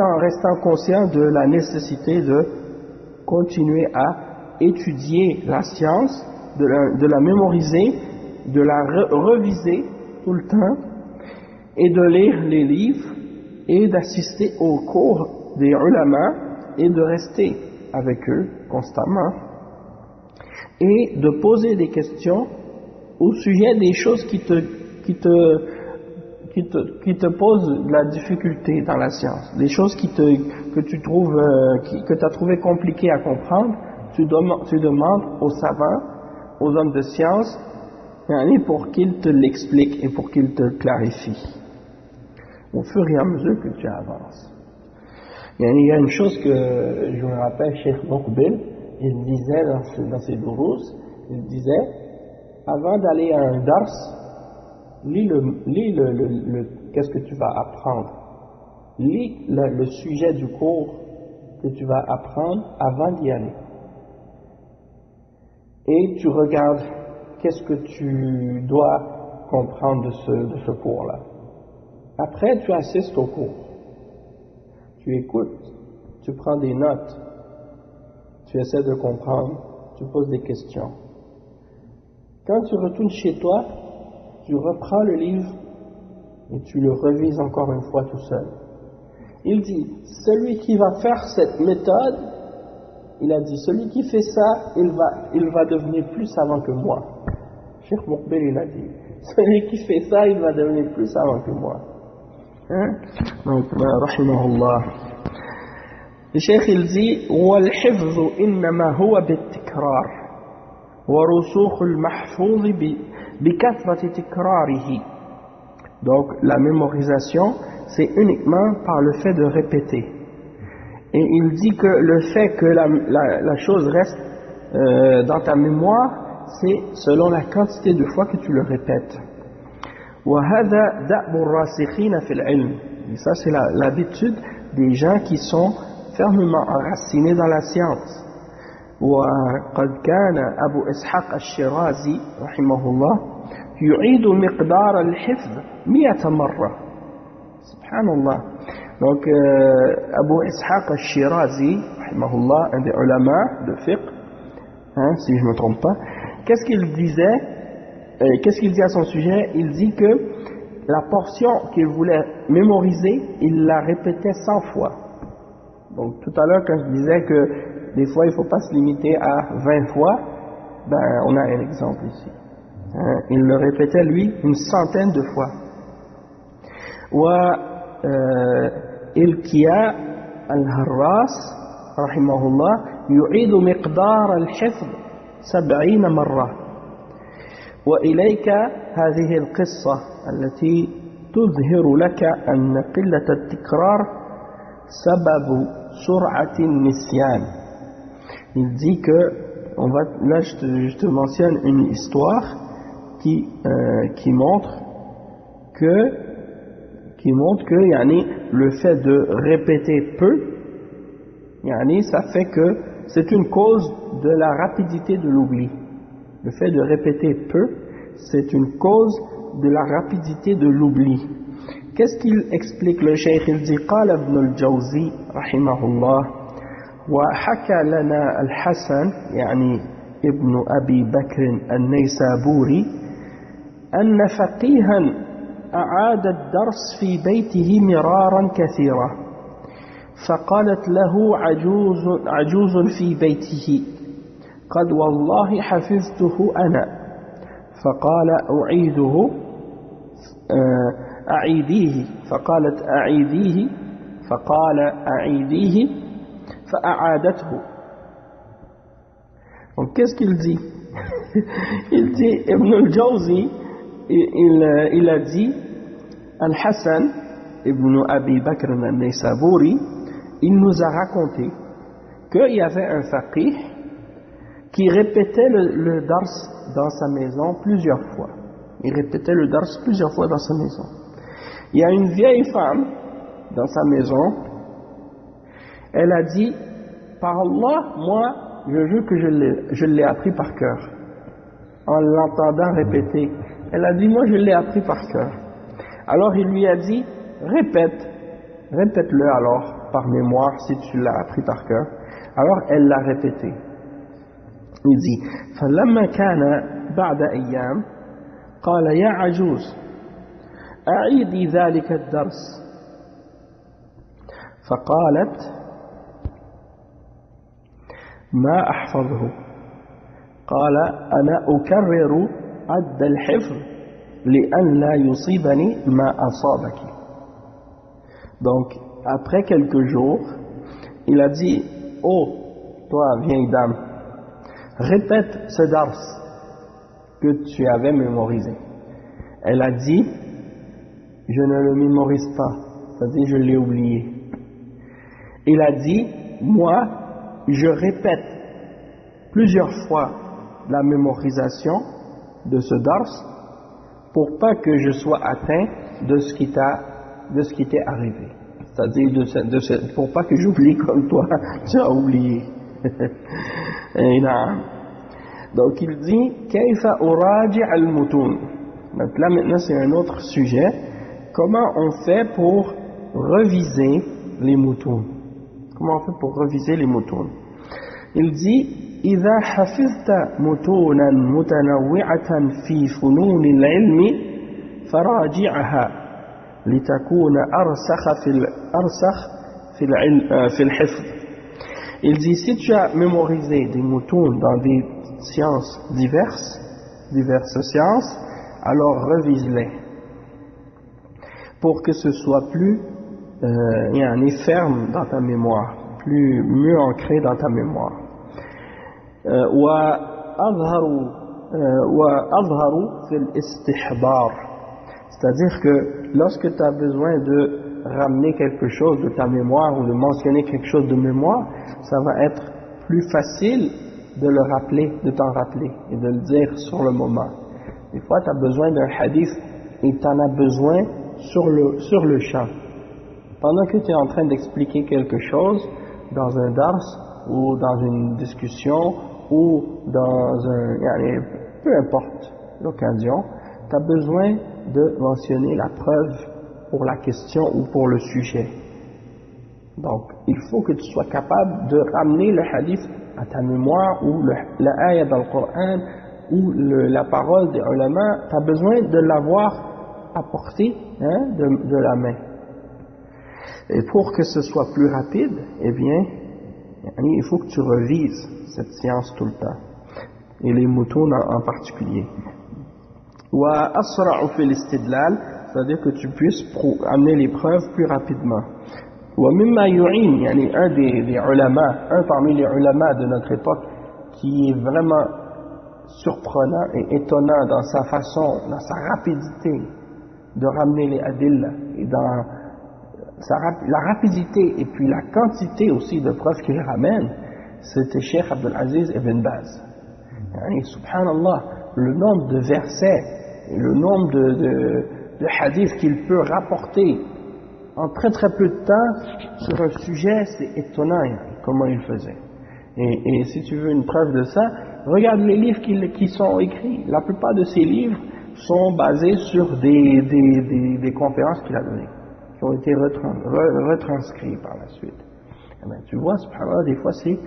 Speaker 1: en restant conscient de la nécessité de continuer à étudier la science, de la mémoriser, de la reviser tout le temps, et de lire les livres, et d'assister aux cours des ulama, et de rester avec eux constamment, et de poser des questions au sujet des choses qui qui te posent de la difficulté dans la science, des choses que tu trouves, que tu as trouvé compliquées à comprendre, tu demandes aux savants, aux hommes de science, pour qu'ils te l'expliquent et pour qu'ils te le clarifient, au fur et à mesure que tu avances. Il y a une chose que je me rappelle, Cheikh Moukbil, il disait dans ses dourous, il disait, avant d'aller à un dars, lis qu'est-ce que tu vas apprendre. Lis le sujet du cours que tu vas apprendre avant d'y aller. Et tu regardes qu'est-ce que tu dois comprendre de ce cours-là. Après, tu assistes au cours. Tu écoutes, tu prends des notes, tu essaies de comprendre, tu poses des questions. Quand tu retournes chez toi, tu reprends le livre et tu le revises encore une fois tout seul. Il dit, celui qui va faire cette méthode, il a dit, celui qui fait ça, il va devenir plus savant que moi. Cheikh Moukbil, il a dit, celui qui fait ça, il va devenir plus savant que moi. Donc, rahimahullah. Le Cheikh, il dit, وَالْحِفْظُ إِنَّمَا هُوَ بِالتِّكْرَارِ وَرُسُوخُ الْمَحْفُوظِ بِكَثْرَةِ تِكْرَارِهِ. Donc, la mémorisation, c'est uniquement par le fait de répéter. Et il dit que le fait que la chose reste dans ta mémoire, c'est selon la quantité de fois que tu le répètes. وَهَذَا دَأْبُ الرَّاسِخِينَ فِي الْعِلْمِ. Et ça, c'est l'habitude des gens qui sont fermement enracinés dans la science. وقد كان أبو إسحاق الشيرازي رحمه الله يعيد مقدار الحفظ 100 مرة. Subhanallah. Donc Abu Ishaq al-Shirazi rahimahullah, un des ulama de fiqh, si je ne me trompe pas, qu'est-ce qu'il dit à son sujet? Il dit que la portion qu'il voulait mémoriser, il la répétait 100 fois. Donc tout à l'heure quand je disais que des fois il ne faut pas se limiter à 20 fois, ben on a un exemple ici. Il le répétait lui une centaine de fois. الكياء الهراس رحمه الله يعيد مقدار الحفظ 70 مرة. وإليك هذه القصة التي تظهر لك أن قلة التكرار سبب سرعة النسيان. Il dit que, là je te mentionne une histoire qui montre que le fait de répéter peu, ça fait que c'est une cause de la rapidité de l'oubli. Le fait de répéter peu, c'est une cause de la rapidité de l'oubli. Qu'est-ce qu'il explique le cheikh? Il dit قال ابن الجوزي رحمه الله وحكى لنا الحسن ابن أبي بكر النيسابوري أن فقيها أعاد الدرس في بيته مرارا كثيرا، فقالت له عجوز في بيته قد والله حفظته أنا، فقال أعيديه، فقالت أعيديه، فقال أعيديه فأعادته. Donc qu'est-ce qu'il dit? Il dit, Ibn al-Jawzi, il a dit, Al-Hassan ibn Abi Bakr al-Naysaburi, il nous a raconté qu'il y avait un faqih qui répétait le dars dans sa maison plusieurs fois. Il répétait le dars plusieurs fois dans sa maison. Il y a une vieille femme dans sa maison, elle a dit, par Allah, moi, je jure que je l'ai appris par cœur. En l'entendant répéter, elle a dit, moi je l'ai appris par cœur. Alors il lui a dit, répète-le alors par mémoire si tu l'as appris par cœur. Alors elle l'a répété. Il dit, فلما كان بعد أيام قال يا عجوز أعيدي ذلك الدرس، فقالت ما أحفظه، قال أنا أكرر عد الحفظ لأن لا يصيبني ما أصابك. Donc, après quelques jours, il a dit, oh, toi, vieille dame, répète ce dars que tu avais mémorisé. Elle a dit, je ne le mémorise pas, c'est-à-dire je l'ai oublié. Il a dit, moi, je répète plusieurs fois la mémorisation de ce dars pour pas que je sois atteint de ce qui t'est arrivé. C'est-à-dire pour pas que j'oublie comme toi, tu as oublié. Donc il dit, Kayfa uraji al-mutun. Donc là maintenant c'est un autre sujet. Comment on fait pour reviser les mutun? Comment on fait pour reviser les mutun? Il dit, إذا حفظت متونا متنوعة في فنون العلم فراجعها لتكون أرسخ في الحفظ. Il dit, si tu as mémorisé des moutons dans des sciences diverses sciences, alors revise-les pour que ce soit plus ferme dans ta mémoire, mieux ancré dans ta mémoire. وأظهر في الاستحضار, c'est-à-dire que lorsque tu as besoin de ramener quelque chose de ta mémoire ou de mentionner quelque chose de mémoire, ça va être plus facile de le rappeler, de t'en rappeler et de le dire sur le moment. Des fois tu as besoin d'un hadith et tu en as besoin sur le champ. Pendant que tu es en train d'expliquer quelque chose dans un dars ou dans une discussion ou dans peu importe l'occasion, tu as besoin de mentionner la preuve pour la question ou pour le sujet. Donc il faut que tu sois capable de ramener le hadith à ta mémoire ou la ayah dans le Coran ou la parole des ulama. Tu as besoin de l'avoir à portée de la main. Et pour que ce soit plus rapide, eh bien il faut que tu revises cette science tout le temps, et les moutons en particulier. Wa asra'u fil istidlal, c'est-à-dire que tu puisses amener les preuves plus rapidement. Wa mimma yu'in, un des ulama, un parmi les ulama de notre époque qui est vraiment surprenant et étonnant dans sa façon, dans sa rapidité de ramener les adilles et dans la rapidité et puis la quantité aussi de preuves qu'il ramène, c'était Cheikh Abdelaziz Ibn Baz. Subhanallah, le nombre de versets et le nombre de hadiths qu'il peut rapporter en très très peu de temps sur un sujet, c'est étonnant comment il faisait. Et si tu veux une preuve de ça, regarde les livres qui sont écrits. La plupart de ces livres sont basés sur des conférences qu'il a données, qui ont été retranscrits par la suite. Et bien, tu vois, subhanallah, des fois c'est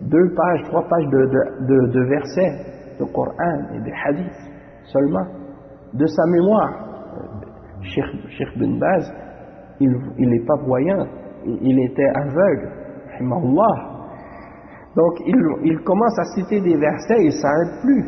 Speaker 1: 2 pages, 3 pages de versets, de Coran et des hadiths seulement, de sa mémoire. Cheikh bin Baz, il n'est pas voyant, il était aveugle, rahimahullah. Donc il commence à citer des versets, il ne s'arrête plus.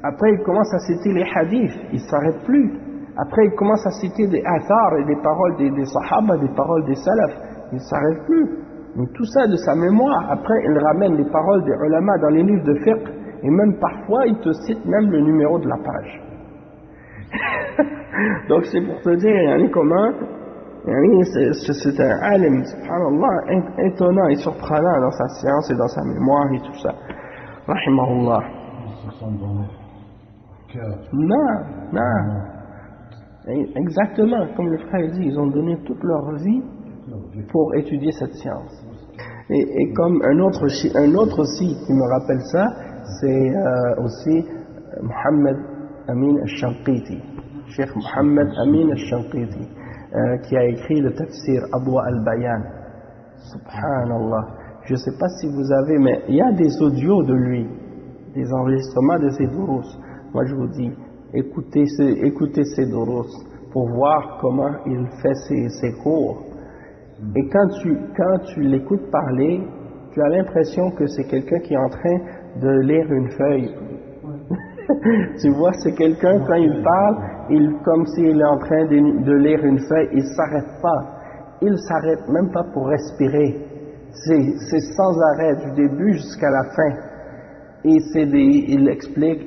Speaker 1: Après il commence à citer les hadiths, il ne s'arrête plus. Après il commence à citer des athars et des paroles des sahaba, des paroles des salafs, il ne s'arrête plus. Mais tout ça de sa mémoire. Après il ramène les paroles des ulama dans les livres de fiqh, et même parfois il te cite même le numéro de la page. Donc c'est pour te dire comment c'est un alim, subhanallah, étonnant et surprenant dans sa science et dans sa mémoire et tout ça. Rahimahullah. Non. Exactement, comme le frère dit, ils ont donné toute leur vie pour étudier cette science. Et comme un autre aussi qui me rappelle ça, c'est aussi Mohammed Amin al-Shanqiti, Cheikh Mohammed Amin al-Shanqiti, qui a écrit le tafsir Adwa al-Bayan. Subhanallah. Je ne sais pas si vous avez, mais il y a des audios de lui, des enregistrements de ses durus. Moi je vous dis, écoutez ses durus pour voir comment il fait ses cours. Et quand tu l'écoutes parler, tu as l'impression que c'est quelqu'un qui est en train de lire une feuille. Tu vois, c'est quelqu'un, quand il parle, comme s'il est en train de lire une feuille, il ne s'arrête pas. Il ne s'arrête même pas pour respirer. C'est sans arrêt, du début jusqu'à la fin. Et il explique,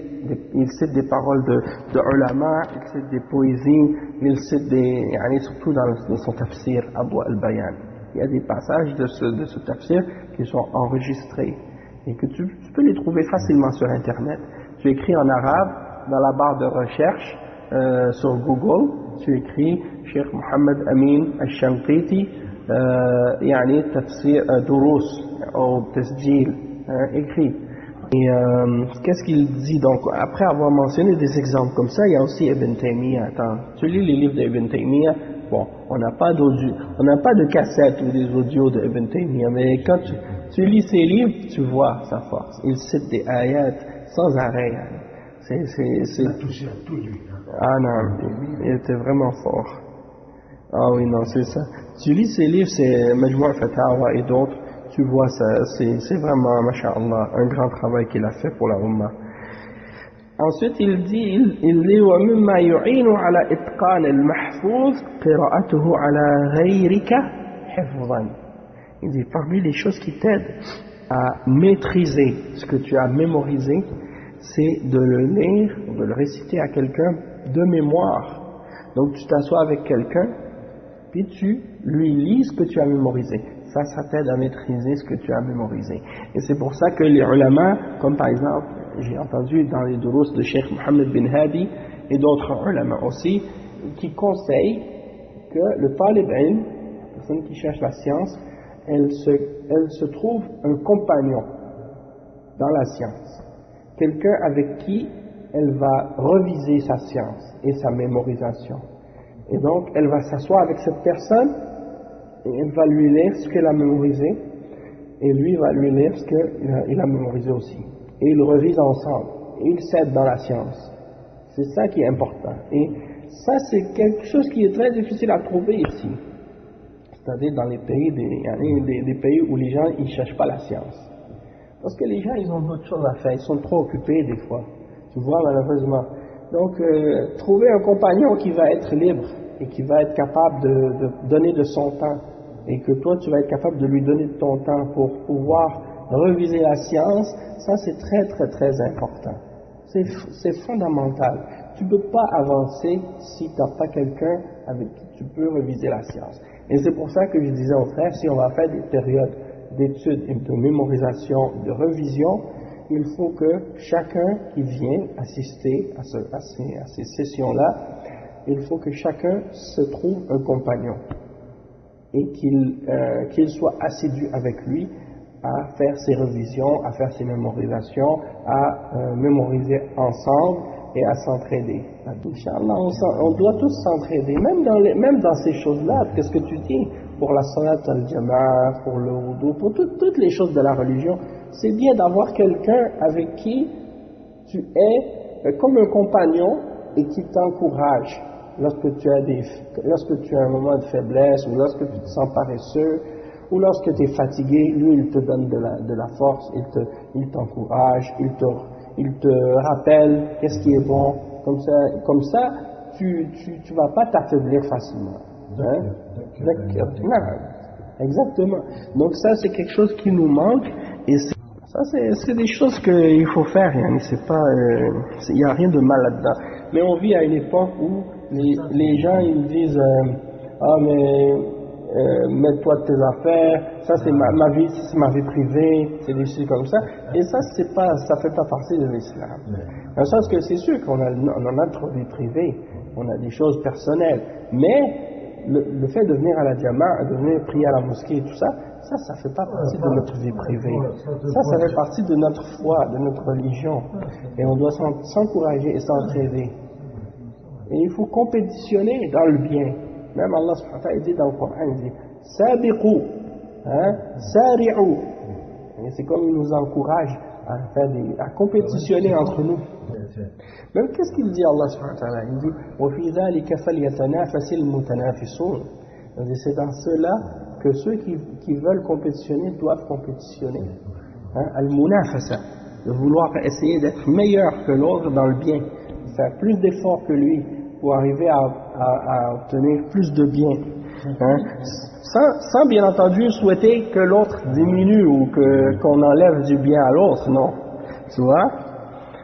Speaker 1: il cite des paroles de ulama, il cite des poésies, il cite surtout dans son tafsir, Adwa al-Bayan. Il y a des passages de ce tafsir qui sont enregistrés et que tu peux les trouver facilement sur Internet. Tu écris en arabe, dans la barre de recherche sur Google, tu écris Cheikh Mohammed Amin al-Shanqiti, tafsir durus ou tasjil, écrit. Et qu'est-ce qu'il dit donc? Après avoir mentionné des exemples comme ça, il y a aussi Ibn Taymiyyah. Attends, tu lis les livres d'Ibn Taymiyyah, bon, on n'a pas de cassette ou des audios d'Ibn Taymiyyah, mais quand tu lis ses livres, tu vois sa force. Il cite des ayats sans arrêt. Il a touché à tout, lui. Ah non, il était vraiment fort. Ah oui, non, c'est ça. Tu lis ses livres, c'est Majmou' al-Fatawa et d'autres, tu vois ça, c'est vraiment, masha'Allah, un grand travail qu'il a fait pour la Ummah. Ensuite, il dit وَمِمَّا يُعِينُ عَلَى إِتْقَانِ الْمَحْفُوظ قِرَاءَتُهُ عَلَى غَيْرِكَ حِفْظًا. Il dit, parmi les choses qui t'aident à maîtriser ce que tu as mémorisé, c'est de le lire, de le réciter à quelqu'un de mémoire. Donc tu t'assois avec quelqu'un, puis tu lui lis ce que tu as mémorisé. Ça t'aide à maîtriser ce que tu as mémorisé. Et c'est pour ça que les ulama, comme par exemple, j'ai entendu dans les durus de Cheikh Mohammed bin Hadi et d'autres ulama aussi, qui conseillent que le talib ilm, la personne qui cherche la science, elle se trouve un compagnon dans la science. Quelqu'un avec qui elle va reviser sa science et sa mémorisation. Et donc, elle va s'asseoir avec cette personne et elle va lui lire ce qu'elle a mémorisé et lui va lui lire ce qu'il a mémorisé aussi. Et ils revisent ensemble et ils s'aident dans la science. C'est ça qui est important. Et ça, c'est quelque chose qui est très difficile à trouver ici. C'est-à-dire dans les pays, des pays où les gens ils cherchent pas la science. Parce que les gens, ils ont d'autres choses à faire, ils sont trop occupés des fois. Tu vois, malheureusement. Donc, trouver un compagnon qui va être libre et qui va être capable de donner de son temps, et que toi, tu vas être capable de lui donner de ton temps pour pouvoir reviser la science, ça c'est très très très important. C'est fondamental. Tu ne peux pas avancer si tu n'as pas quelqu'un avec qui tu peux reviser la science. Et c'est pour ça que je disais aux frères, si on va faire des périodes d'études et de mémorisation, de revision, il faut que chacun qui vient assister à ces sessions-là, il faut que chacun se trouve un compagnon et qu'il soit assidu avec lui à faire ses revisions, à faire ses mémorisations, à mémoriser ensemble et à s'entraider. Inch'Allah, on doit tous s'entraider, même dans ces choses-là. Qu'est-ce que tu dis? Pour la salat al-jama'a, pour le wudu, pour toutes les choses de la religion, c'est bien d'avoir quelqu'un avec qui tu es comme un compagnon et qui t'encourage lorsque tu as un moment de faiblesse, ou lorsque tu te sens paresseux, ou lorsque tu es fatigué. Lui il te donne de la force, il t'encourage, il te rappelle qu'est-ce qui est bon. Comme ça tu vas pas t'affaiblir facilement. Hein? Exactement. Donc ça c'est quelque chose qui nous manque, et ça c'est des choses qu'il faut faire. Il n'y a rien de mal là-dedans. Mais on vit à une époque où les gens ils disent mets-toi de tes affaires, ça c'est ma vie, c'est ma vie privée, c'est des choses comme ça. Et ça ça fait pas partie de l'islam. Dans le sens que c'est sûr qu'on a notre vie privée, on a des choses personnelles, mais le fait de venir à la jama'a, de venir prier à la mosquée et tout ça, ça fait pas partie de notre vie privée. Ça fait partie de notre foi, de notre religion. Et on doit s'encourager et s'entraider. Et il faut compétitionner dans le bien. Même Allah subhanahu wa ta'ala dit dans le Coran, il dit Sabiqu, Sari'u. Et c'est comme il nous encourage à compétitionner entre nous. Même qu'est-ce qu'il dit Allah subhanahu wa ta'ala? Il dit وَفِي ذَلِكَ فَلْيَتَنَافَسِ الْمُتَنَافِسُونَ. C'est dans cela que ceux qui veulent compétitionner doivent compétitionner. Al-munafasa, de vouloir essayer d'être meilleur que l'autre dans le bien, faire plus d'efforts que lui pour arriver à obtenir plus de bien. Hein? Sans bien entendu souhaiter que l'autre diminue ou qu'on enlève du bien à l'autre, non. Tu vois?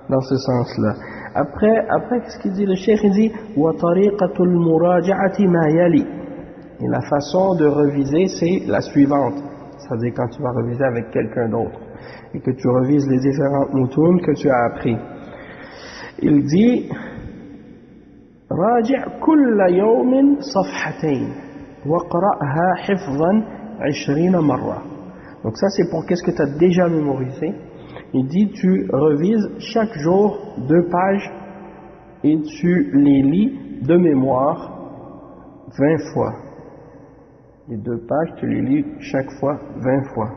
Speaker 1: Dans ce sens-là. Après qu'est-ce qu'il dit le cheikh? Il dit وَطَرِيقَةُ الْمُرَاجَعَةِ مَا يَلِي. Et la façon de reviser, c'est la suivante. C'est-à-dire quand tu vas reviser avec quelqu'un d'autre et que tu revises les différentes mutun que tu as appris. Il dit راجع كل يوم صفحتين وقرأها حفظا 20 مرة. Donc ça c'est pour qu'est-ce que tu as déjà mémorisé. Il dit tu revises chaque jour 2 pages et tu les lis de mémoire 20 fois. Les 2 pages tu les lis chaque fois 20 fois.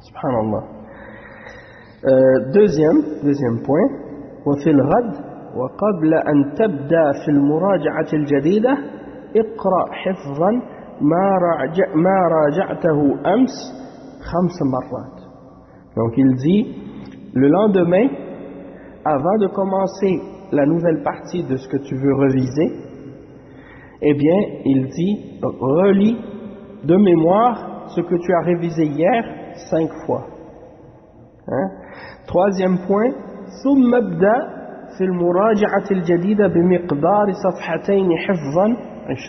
Speaker 1: Subhanallah. Deuxième point. وفي الغد وقبل أن تبدأ في المراجعة الجديدة اقرأ حفظا ما راجعته أمس 5 مرات. Donc il dit le lendemain, avant de commencer la nouvelle partie de ce que tu veux reviser, eh bien il dit relis de mémoire ce que tu as révisé hier 5 fois. Hein? Troisième point, ثم ابدأ في المراجعة الجديدة بمقدار صفحتين حفظا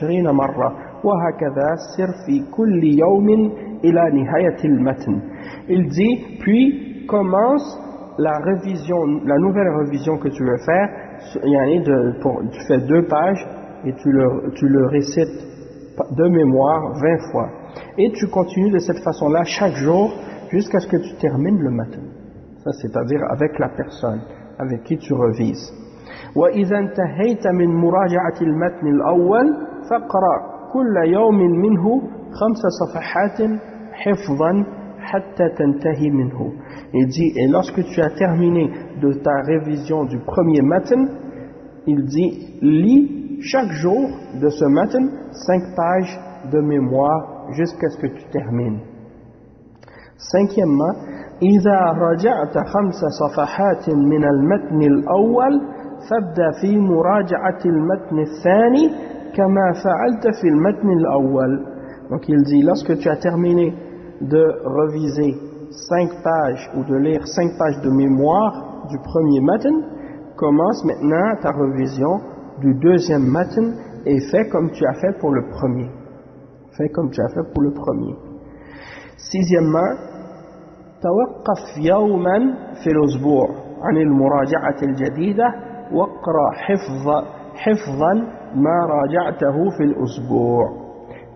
Speaker 1: 20 مرة وهكذا سر في كل يوم إلى نهاية المتن. Il dit puis commence la nouvelle révision que tu veux faire. Tu fais 2 pages et tu le récites de mémoire 20 fois et tu continues de cette façon-là chaque jour jusqu'à ce que tu termines le matin. Ça c'est-à-dire avec la personne avec qui tu revises. وإذا انتهيت من مراجعة المتن الأول فاقرأ كل يوم منه 5 صفحات حفظا حتى تنتهي منه. Il dit et lorsque tu as terminé de ta révision du premier matin, il dit lis chaque jour de ce matin 5 pages de mémoire jusqu'à ce que tu termines. Cinquièmement, إذا رجعت 5 صفحات من المتن الأول فابدأ في مراجعة المتن الثاني كما فعلت في المتن الأول. Donc il dit lorsque tu as terminé de reviser 5 pages ou de lire 5 pages de mémoire du premier matin, commence maintenant ta révision du deuxième matin et fais comme tu as fait pour le premier. Fais comme tu as fait pour le premier. Sixièmement, توقف يوما في الأسبوع عن المراجعة الجديدة واقرأ حفظا ما راجعته في الأسبوع.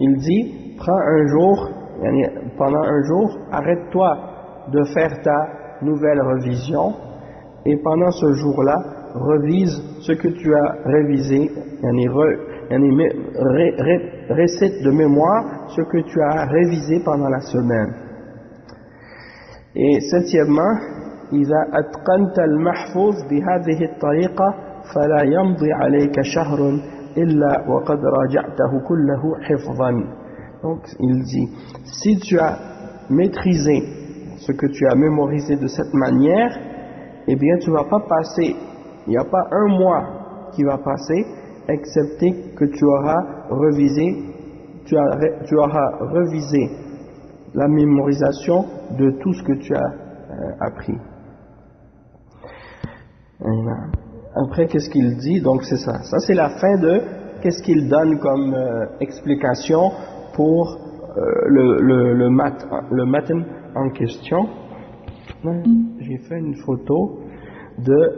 Speaker 1: Il dit prends un jour, pendant un jour arrête-toi de faire ta nouvelle révision et pendant ce jour-là revise ce que tu as révisé, récite de mémoire ce que tu as révisé pendant la semaine. Et septièmement, إذا أتقنت المحفوظ بهذه الطريقة فلا يمضي عليك شهر إلا وقد راجعته كله حفظا. Donc il dit, si tu as maîtrisé ce que tu as mémorisé de cette manière, eh bien tu ne vas pas passer, il n'y a pas un mois qui va passer, excepté que tu auras revisé la mémorisation de tout ce que tu as appris. Après, qu'est-ce qu'il dit? Donc c'est ça. Ça c'est la fin de qu'est-ce qu'il donne comme explication pour le matin en question. J'ai fait une photo de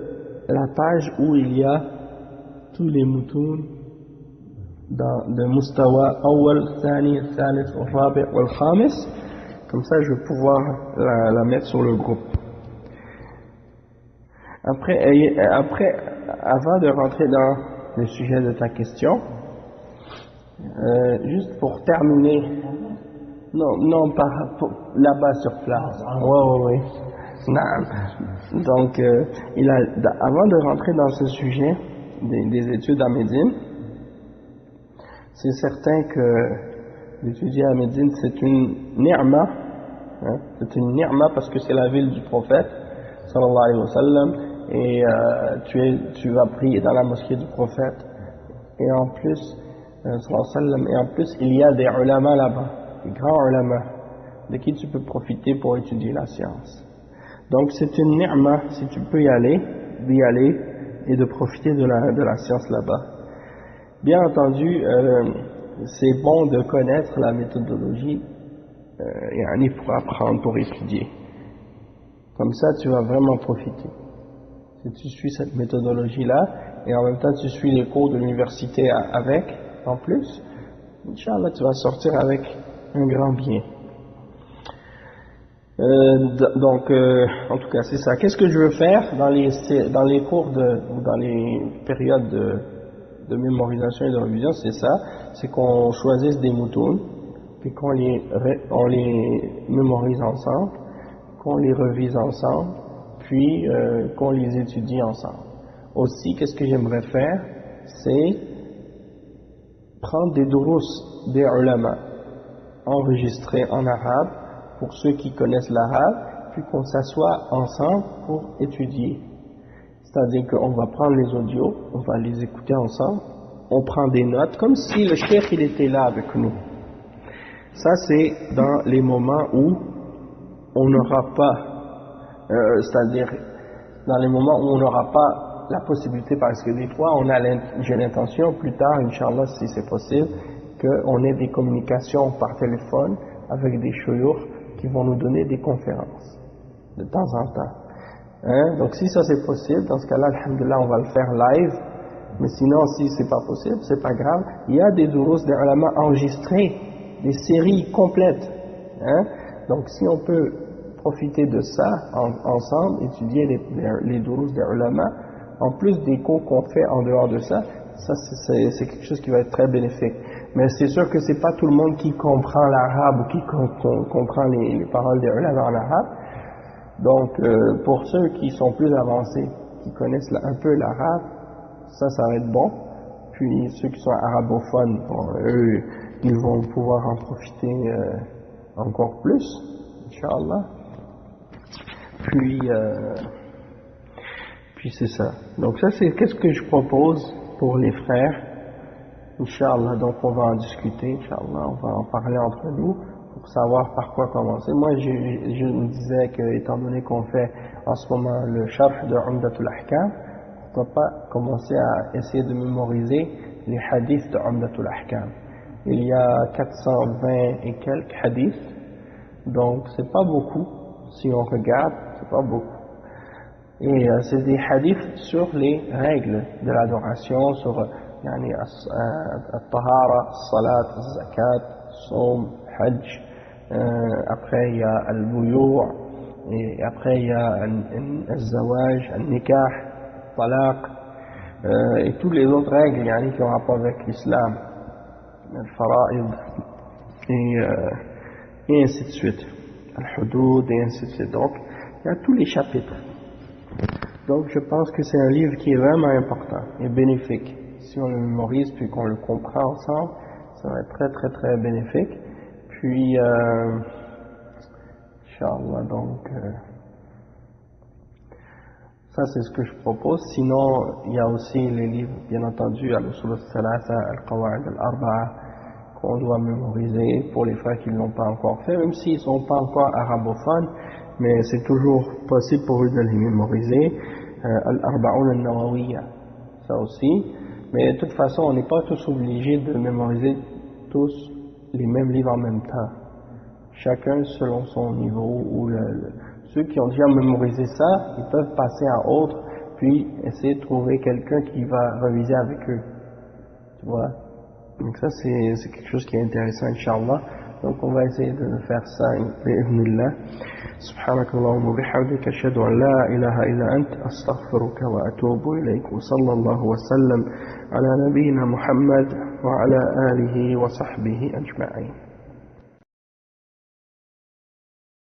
Speaker 1: la page où il y a tous les mutun de Mustawa Awal, Thani, Thalith, Rabi' wal Khamis. Comme ça, je vais pouvoir la mettre sur le groupe. Après, avant de rentrer dans le sujet de ta question, juste pour terminer, non, là-bas sur place. Oui. Donc, avant de rentrer dans ce sujet des études à Médine, c'est certain que d'étudier à Médine, c'est une ni'ma, c'est une ni'ma parce que c'est la ville du prophète, sallallahu alayhi wa sallam, et tu vas prier dans la mosquée du prophète. Et en plus, il y a des ulama là-bas, des grands ulama, de qui tu peux profiter pour étudier la science. Donc c'est une ni'ma, si tu peux y aller, d'y aller et de profiter de la science là-bas. Bien entendu, c'est bon de connaître la méthodologie pour apprendre, pour étudier. Comme ça, tu vas vraiment profiter. Si tu suis cette méthodologie-là, et en même temps tu suis les cours de l'université avec, en plus, Inch'Allah, tu vas sortir avec un grand bien. En tout cas, c'est ça. Qu'est-ce que je veux faire dans les cours ou dans les périodes de mémorisation et de révision? C'est ça, c'est qu'on choisisse des moutons, puis qu'on les mémorise ensemble, qu'on les revise ensemble, puis qu'on les étudie ensemble. Aussi, qu'est-ce que j'aimerais faire? C'est prendre des durous des ulama, enregistrés en arabe, pour ceux qui connaissent l'arabe, puis qu'on s'assoit ensemble pour étudier. C'est-à-dire qu'on va prendre les audios, on va les écouter ensemble, on prend des notes, comme si le cheikh il était là avec nous. Ça c'est dans les moments où on n'aura pas, c'est-à-dire dans les moments où on n'aura pas la possibilité, parce que des fois j'ai l'intention plus tard, Inch'Allah si c'est possible, qu'on ait des communications par téléphone avec des shuyukh qui vont nous donner des conférences de temps en temps. Donc si ça c'est possible, dans ce cas-là, alhamdoulilah, on va le faire live, mais sinon si c'est pas possible, c'est pas grave. Il y a des durous des ulama enregistrés, des séries complètes. Donc si on peut profiter de ça ensemble, étudier les durous des ulama, en plus des cours qu'on fait en dehors de ça, c'est quelque chose qui va être très bénéfique. Mais c'est sûr que c'est pas tout le monde qui comprend l'arabe ou qui comprend les paroles des ulama en arabe. Donc pour ceux qui sont plus avancés, qui connaissent un peu l'arabe, ça va être bon. Puis ceux qui sont arabophones, eux, ils vont pouvoir en profiter encore plus, Inch'Allah. Puis c'est ça. Donc ça c'est qu'est-ce que je propose pour les frères, Inch'Allah. Donc on va en discuter, Inch'Allah, on va en parler entre nous pour savoir par quoi commencer. Moi je me disais que étant donné qu'on fait en ce moment le sharh de Umdatul Ahkam, pourquoi pas commencer à essayer de mémoriser les hadiths de Umdatul Ahkam. Il y a 420 et quelques hadiths, donc c'est pas beaucoup, si on regarde, c'est pas beaucoup. Et c'est des hadiths sur les règles de l'adoration, sur al-tahara, al-salat, al-zakat, al-sawm, hajj, après il y a al-buyu', et après il y a al-zawaj, al-nikah, al-talaq, et toutes les autres règles qui ont rapport avec l'islam, al-fara'id, et ainsi de suite, al-hudud, et ainsi de suite. Donc il y a tous les chapitres. Donc je pense que c'est un livre qui est vraiment important et bénéfique. Si on le mémorise puis qu'on le comprend ensemble, ça va être très très très bénéfique. Puis, Inch'Allah, donc, ça c'est ce que je propose. Sinon, il y a aussi les livres, bien entendu, Al-Usul al-Thalatha, Al-Qawa'id al-Arba'a, qu'on doit mémoriser pour les frères qui ne l'ont pas encore fait, même s'ils ne sont pas encore arabophones, mais c'est toujours possible pour eux de les mémoriser. Al-Arba'un al-Nawawiyya, ça aussi. Mais de toute façon, on n'est pas tous obligés de mémoriser tous les mêmes livres en même temps. Chacun selon son niveau, ou ceux qui ont déjà mémorisé ça, ils peuvent passer à autre, puis essayer de trouver quelqu'un qui va réviser avec eux. Tu vois? Donc ça c'est quelque chose qui est intéressant, Inch'Allah. Donc on va essayer de faire ça, bi'idhnillah. سبحانك اللهم وبحمدك أشهد أن لا إله إلا أنت أستغفرك وأتوب إليك وصلى الله وسلم على نبينا محمد وعلى آله وصحبه أجمعين.